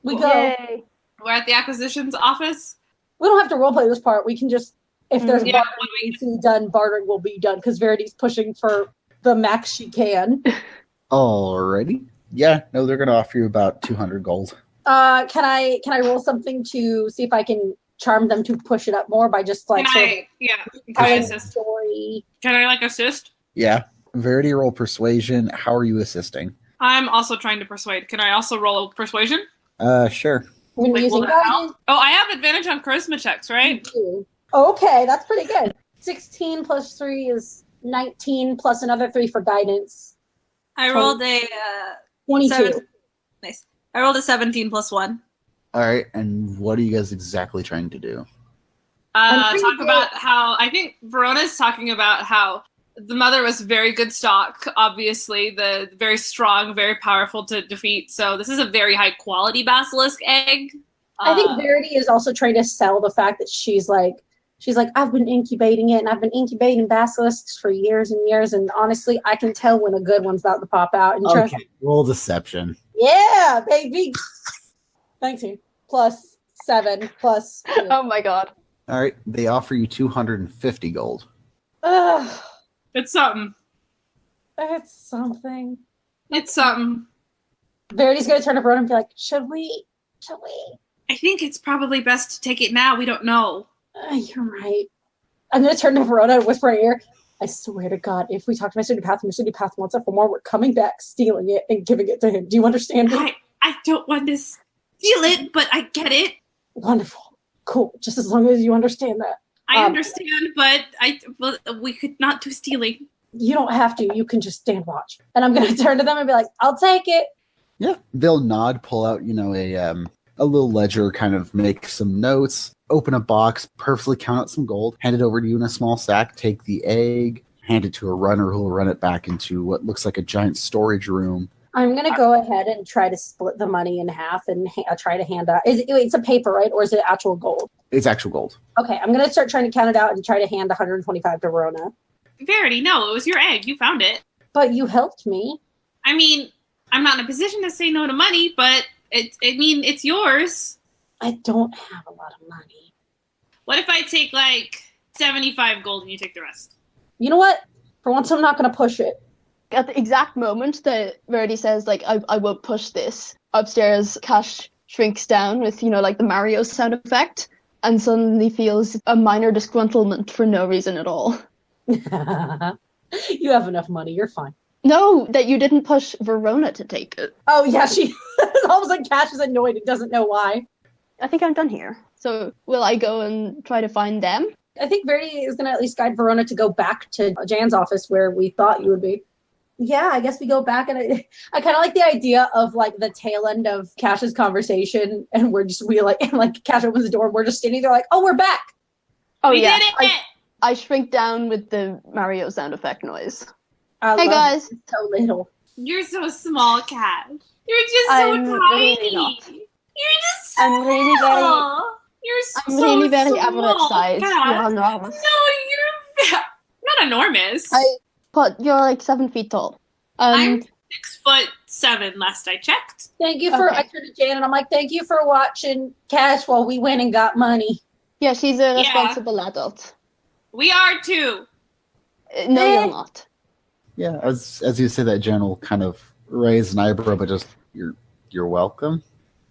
We go. Yay. We're at the acquisitions office. We don't have to roleplay this part. We can just, if there's Yeah, bartering to be done, bartering will be done because Verity's pushing for the max she can. Alrighty. Yeah, no, they're going to offer you about 200 gold. Can I roll something to see if I can charm them to push it up more by just like Can I assist? story 3. Can I assist? Yeah. Verity, roll persuasion. How are you assisting? I'm also trying to persuade. Can I also roll persuasion? Sure. When Will using that guidance. help? Oh, I have advantage on charisma checks, right? Okay, that's pretty good. 16 plus 3 is 19 plus another 3 for guidance. I rolled a 22. Nice. I rolled a 17 plus 1. All right. And what are you guys exactly trying to do? Talk about how I think Verona's talking about how the mother was very good stock, obviously, the very strong, very powerful to defeat. So this is a very high quality basilisk egg. I think Verity is also trying to sell the fact that she's like, I've been incubating it, and I've been incubating basilisks for years and years, and honestly, I can tell when a good one's about to pop out. And trust me. Roll deception. Yeah, baby. 19 plus 7 plus 2. Oh my god. All right. They offer you 250 gold. Ugh, It's something. it's something. It's something. Verity's gonna turn to Verona and be like, should we? I think it's probably best to take it now. We don't know. You're right. I'm gonna turn to Verona and whisper in her ear, I swear to God, if we talk to Mr. DePath and Mr. DePath wants it for more, we're coming back, stealing it, and giving it to him. Do you understand me? I don't want to steal it, but I get it. Wonderful. Cool. Just as long as you understand that. I understand, but we could not do stealing. You don't have to. You can just stand watch. And I'm gonna turn to them and be like, I'll take it. Yeah. They'll nod, pull out, a little ledger, kind of make some notes, open a box, perfectly count out some gold, hand it over to you in a small sack, take the egg, hand it to a runner who will run it back into what looks like a giant storage room. I'm gonna go ahead and try to split the money in half and try to hand out. It's a paper, right? Or is it actual gold? It's actual gold. Okay, I'm gonna start trying to count it out and try to hand 125 to Verona. Verity, no, it was your egg. You found it. But you helped me. I mean, I'm not in a position to say no to money, but it's yours. I don't have a lot of money. What if I take 75 gold and you take the rest? You know what? For once, I'm not gonna push it. At the exact moment that Verity says, I won't push this, upstairs, Cash shrinks down with, the Mario sound effect, and suddenly feels a minor disgruntlement for no reason at all. You have enough money. You're fine. No, that you didn't push Verona to take it. Oh, yeah, she... all of a sudden, Cash is annoyed and doesn't know why. I think I'm done here. So will I go and try to find them? I think Verity is going to at least guide Verona to go back to Jan's office where we thought you would be. Yeah, I guess we go back, and I kind of like the idea of the tail end of Cash's conversation, and Cash opens the door, and we're just standing there oh, we're back. Oh We yeah, did it! I shrink down with the Mario sound effect noise. I Hey love guys, it. So little. You're so small, Cash. You're just so I'm tiny. really not. You're just so I'm really very- small. You're I'm so really very small, average size. Cash. You're enormous. No, you're not enormous. But you're 7 feet tall. I'm 6'7" last I checked. Thank you for, Okay. I turned to Jan and I'm like, thank you for watching Cash while we went and got money. Yeah, she's a Yeah. responsible adult. We are too. No, you're not. Yeah, as you say that, Jen will kind of raise an eyebrow, but just, you're welcome.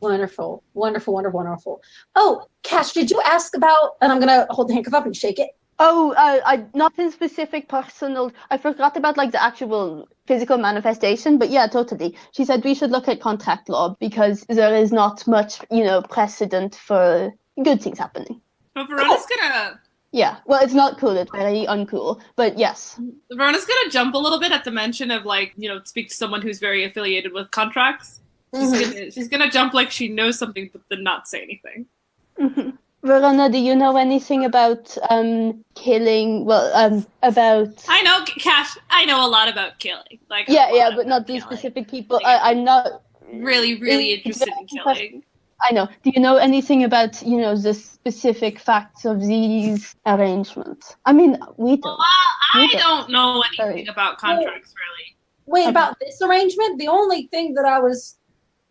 Wonderful, wonderful, wonderful, wonderful. Oh, Cash, did you ask about, and I'm going to hold the handcuff up and shake it. Oh, I nothing specific personal. I forgot about the actual physical manifestation, but yeah, totally. She said we should look at contract law because there is not much, precedent for good things happening. But Verona's gonna Yeah, well, it's not cool. It's very uncool, but yes. Verona's gonna jump a little bit at the mention of speak to someone who's very affiliated with contracts. She's gonna jump like she knows something, but then not say anything. Mm-hmm. Verona, do you know anything about killing? Well, about. I know, Cash. I know a lot about killing. Yeah, but not these specific people. I'm not really interested in killing. I know. Do you know anything about the specific facts of these arrangements? I mean, we don't. Well, I don't know anything about contracts, really. Wait, Okay. about this arrangement? The only thing that I was...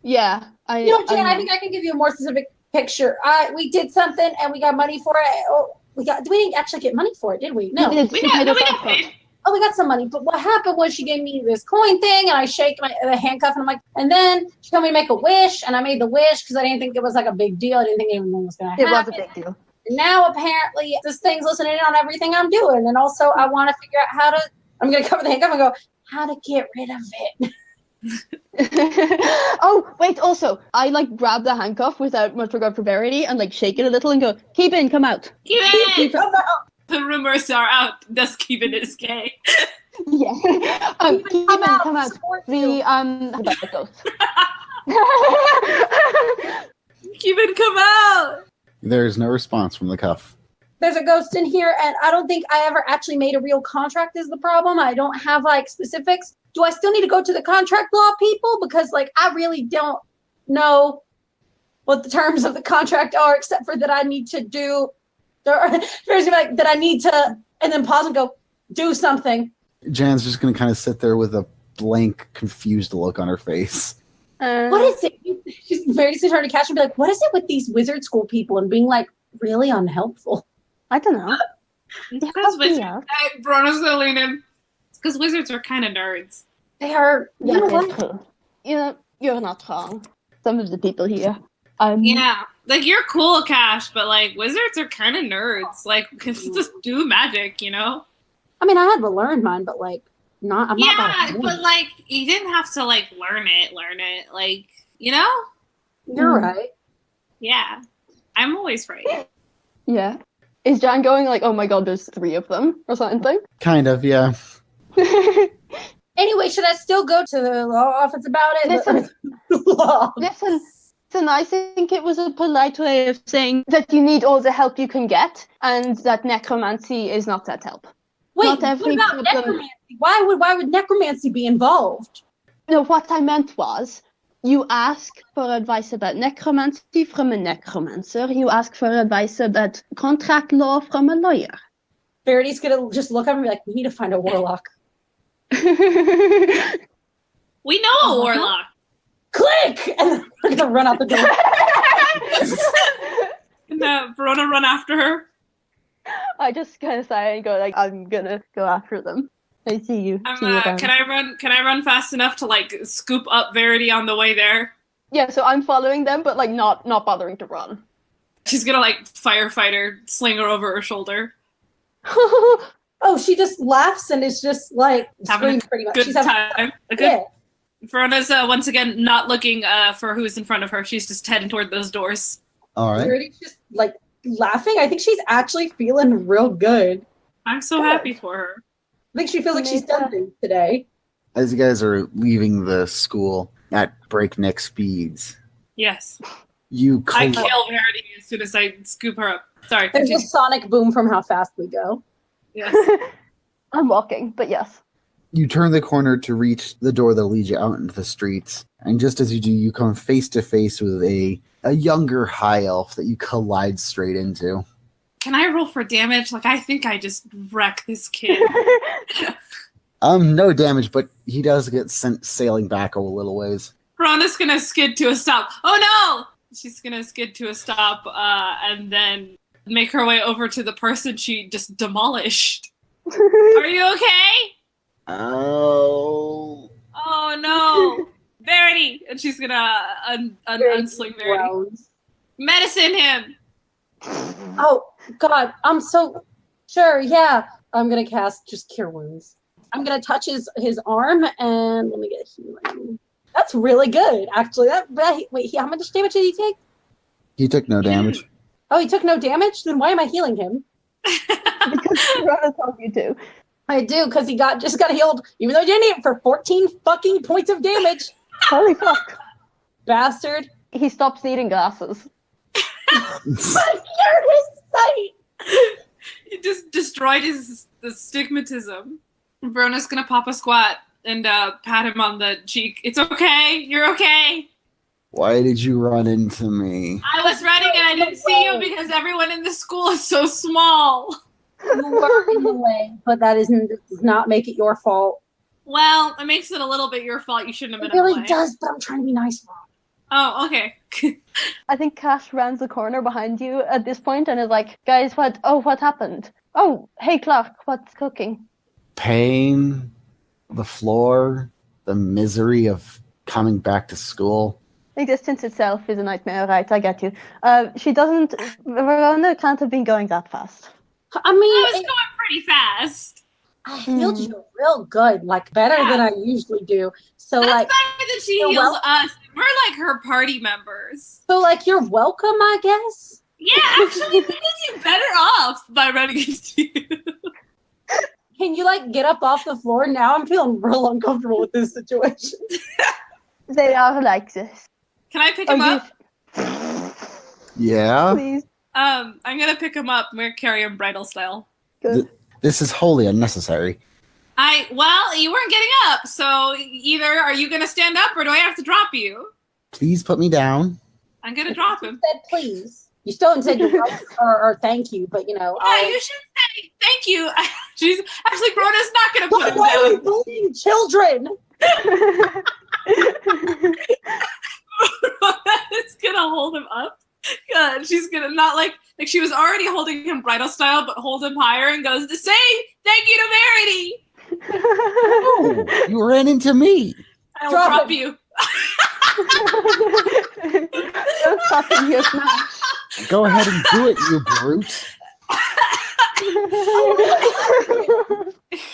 Yeah, Jan, I think I can give you a more specific picture. We did something and we got money for it. Oh, we didn't actually get money for it, did we? No. We got paid. Oh, we got some money. But what happened was she gave me this coin thing and I shake the handcuff and I'm like, and then she told me to make a wish and I made the wish because I didn't think it was a big deal. I didn't think anything was going to happen. It was a big deal. And now apparently this thing's listening in on everything I'm doing. And also I want to figure out how to, I'm going to cover the handcuff and go, how to get rid of it. Oh, wait, also, I grab the handcuff without much regard for Verity and shake it a little and go, Keeban, come out. Keeban! Come out. The rumors are out. Does Keeban is gay? Yeah. Keeban, come out. We, about the ghost. Keeban, come out! There's no response from the cuff. There's a ghost in here, and I don't think I ever actually made a real contract is the problem. I don't have specifics. Do I still need to go to the contract law people? Because I really don't know what the terms of the contract are, except for that I need to do, that I need to, and then pause and go, do something. Jan's just going to kind of sit there with a blank, confused look on her face. What is it? She's very trying to catch and be like, what is it with these wizard school people and being really unhelpful? I don't know. Because Verona's gonna lean in. It's because wizards are kind of nerds. They are. Yeah, that's true. You're not wrong. Some of the people here. Yeah, you're cool, Cash, but wizards are kind of nerds. Just do magic, you know. I mean, I had to learn mine, but not. I'm not yeah, but you didn't have to learn it. You know. You're right. Yeah, I'm always right. Yeah. Is Jan going oh my god, there's 3 of them or something? Kind of, yeah. Anyway, should I still go to the law office about it? Listen, I think it was a polite way of saying that you need all the help you can get and that necromancy is not that help. Wait, not every what about problem... necromancy? Why would necromancy be involved? No, what I meant was, you ask for advice about necromancy from a necromancer. You ask for advice about contract law from a lawyer. Verity's gonna just look up and be like, we need to find a warlock. We know a warlock. Click! And then we're gonna run out the door. And Verona run after her. I just kind of sigh and go I'm gonna go after them. I see you. Can I run fast enough to scoop up Verity on the way there? Yeah, so I'm following them, but not bothering to run. She's gonna firefighter sling her over her shoulder. Oh, she just laughs and is just having a pretty much. Good She's time. Yeah. Verona's once again not looking for who's in front of her. She's just heading toward those doors. All right. Verity's just laughing. I think she's actually feeling real good. I'm so happy for her. I think she feels like she's done things today. As you guys are leaving the school at breakneck speeds, Yes. I kill Verity as soon as I scoop her up. Sorry. There's Continue. a sonic boom from how fast we go. Yes. I'm walking, but yes. You turn the corner to reach the door that leads you out into the streets, and just as you do, you come face to face with a younger high elf that you collide straight into. Can I roll for damage? I think I just wreck this kid. No damage, but he does get sent sailing back a little ways. Verona's gonna skid to a stop. Oh no! She's gonna skid to a stop and then make her way over to the person she just demolished. Are you okay? Oh. Oh no! Verity! And she's gonna unsling Verity. Medicine him! Oh, God. I'm so sure. Yeah. I'm going to cast just Cure Wounds. I'm going to touch his arm and let me get healing. That's really good, actually. Wait, how much damage did he take? He took no damage. Oh, he took no damage? Then why am I healing him? Because Rana told you to. I do, because he just got healed, even though he didn't need it, for 14 fucking points of damage. Holy fuck. Bastard. He stops eating glasses. But you're his sight. You just destroyed the stigmatism. Verona's gonna pop a squat and pat him on the cheek. It's okay. You're okay. Why did you run into me? I was running and I didn't see you because everyone in the school is so small. You were in the way, but does not make it your fault. Well, it makes it a little bit your fault. You shouldn't have It been in the really way. does, but I'm trying to be nice for him. Oh, okay. I think Cash rounds the corner behind you at this point and is like, guys, what happened? Oh, hey Clark, what's cooking? Pain, the floor, the misery of coming back to school. Existence itself is a nightmare, right? I get you. She doesn't. Verona can't have been going that fast. I mean, I was going pretty fast. I healed you real good, like better than I usually do. So That's like, better than she you're heals us. We're like her party members. so like you're welcome, I guess. Yeah, actually, we did you better off by running into you. Can you like get up off the floor? Now I'm feeling real uncomfortable with this situation. They are like this. Can I pick him up? Yeah. Please. I'm gonna pick him up. We're carrying bridal style. Good. This is wholly unnecessary. Well, you weren't getting up, so either are you gonna stand up or do I have to drop you? Please put me down. I'm gonna drop him. You said please. You still haven't said you're right or thank you, but you know. Yeah, you should say thank you. She's actually Brona's not gonna put him Why are we down. bullying children? Brona's gonna hold him up. God, she's gonna not like she was already holding him bridal style, but hold him higher and goes to say thank you to Verity. Oh, you ran into me. I will Drop drop him. you. Don't stop in your smash. Go ahead and do it, you brute.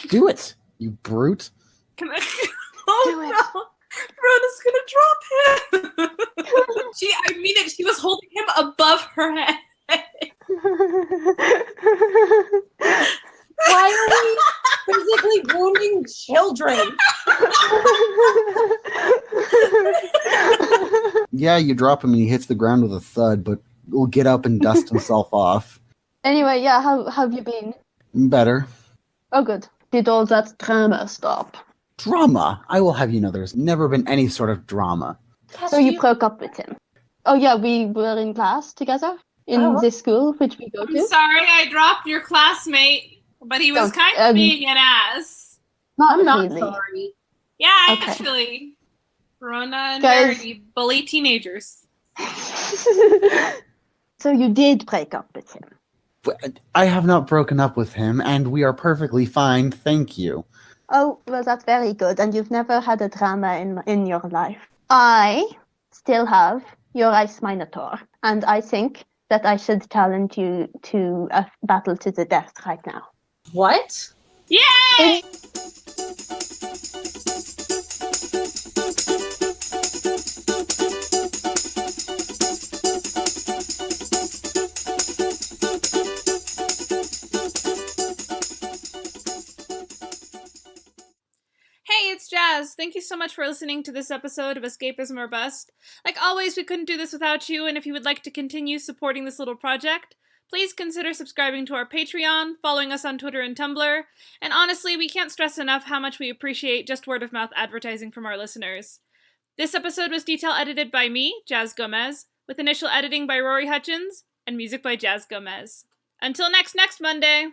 Do it, you brute. Can I? Oh Do it. no! Brona's gonna drop him. I mean it. She was holding him above her head. Why are we physically wounding children? Yeah, you drop him and he hits the ground with a thud, but will get up and dust himself off. Anyway, yeah, how have you been? Better. Oh, good. Did all that drama stop? Drama. I will have you know there's never been any sort of drama. So you broke up with him? Oh yeah, we were in class together in this school, which we go I'm to. sorry I dropped your classmate, but he was kind of being an ass. I'm not really. sorry. Yeah, Okay. actually. Rona and Guys. Verity bully teenagers. So you did break up with him. But I have not broken up with him, and we are perfectly fine, thank you. Oh, well, that's very good. And you've never had a drama in your life. I still have your Ice Minotaur, and I think that I should challenge you to a battle to the death right now. What? Yay! Hey, it's Jazz. Thank you so much for listening to this episode of Escapism or Bust. Like always, we couldn't do this without you, and if you would like to continue supporting this little project, please consider subscribing to our Patreon, following us on Twitter and Tumblr, and honestly, we can't stress enough how much we appreciate just word-of-mouth advertising from our listeners. This episode was detail edited by me, Jazz Gomez, with initial editing by Rory Hutchins, and music by Jazz Gomez. Until next Monday!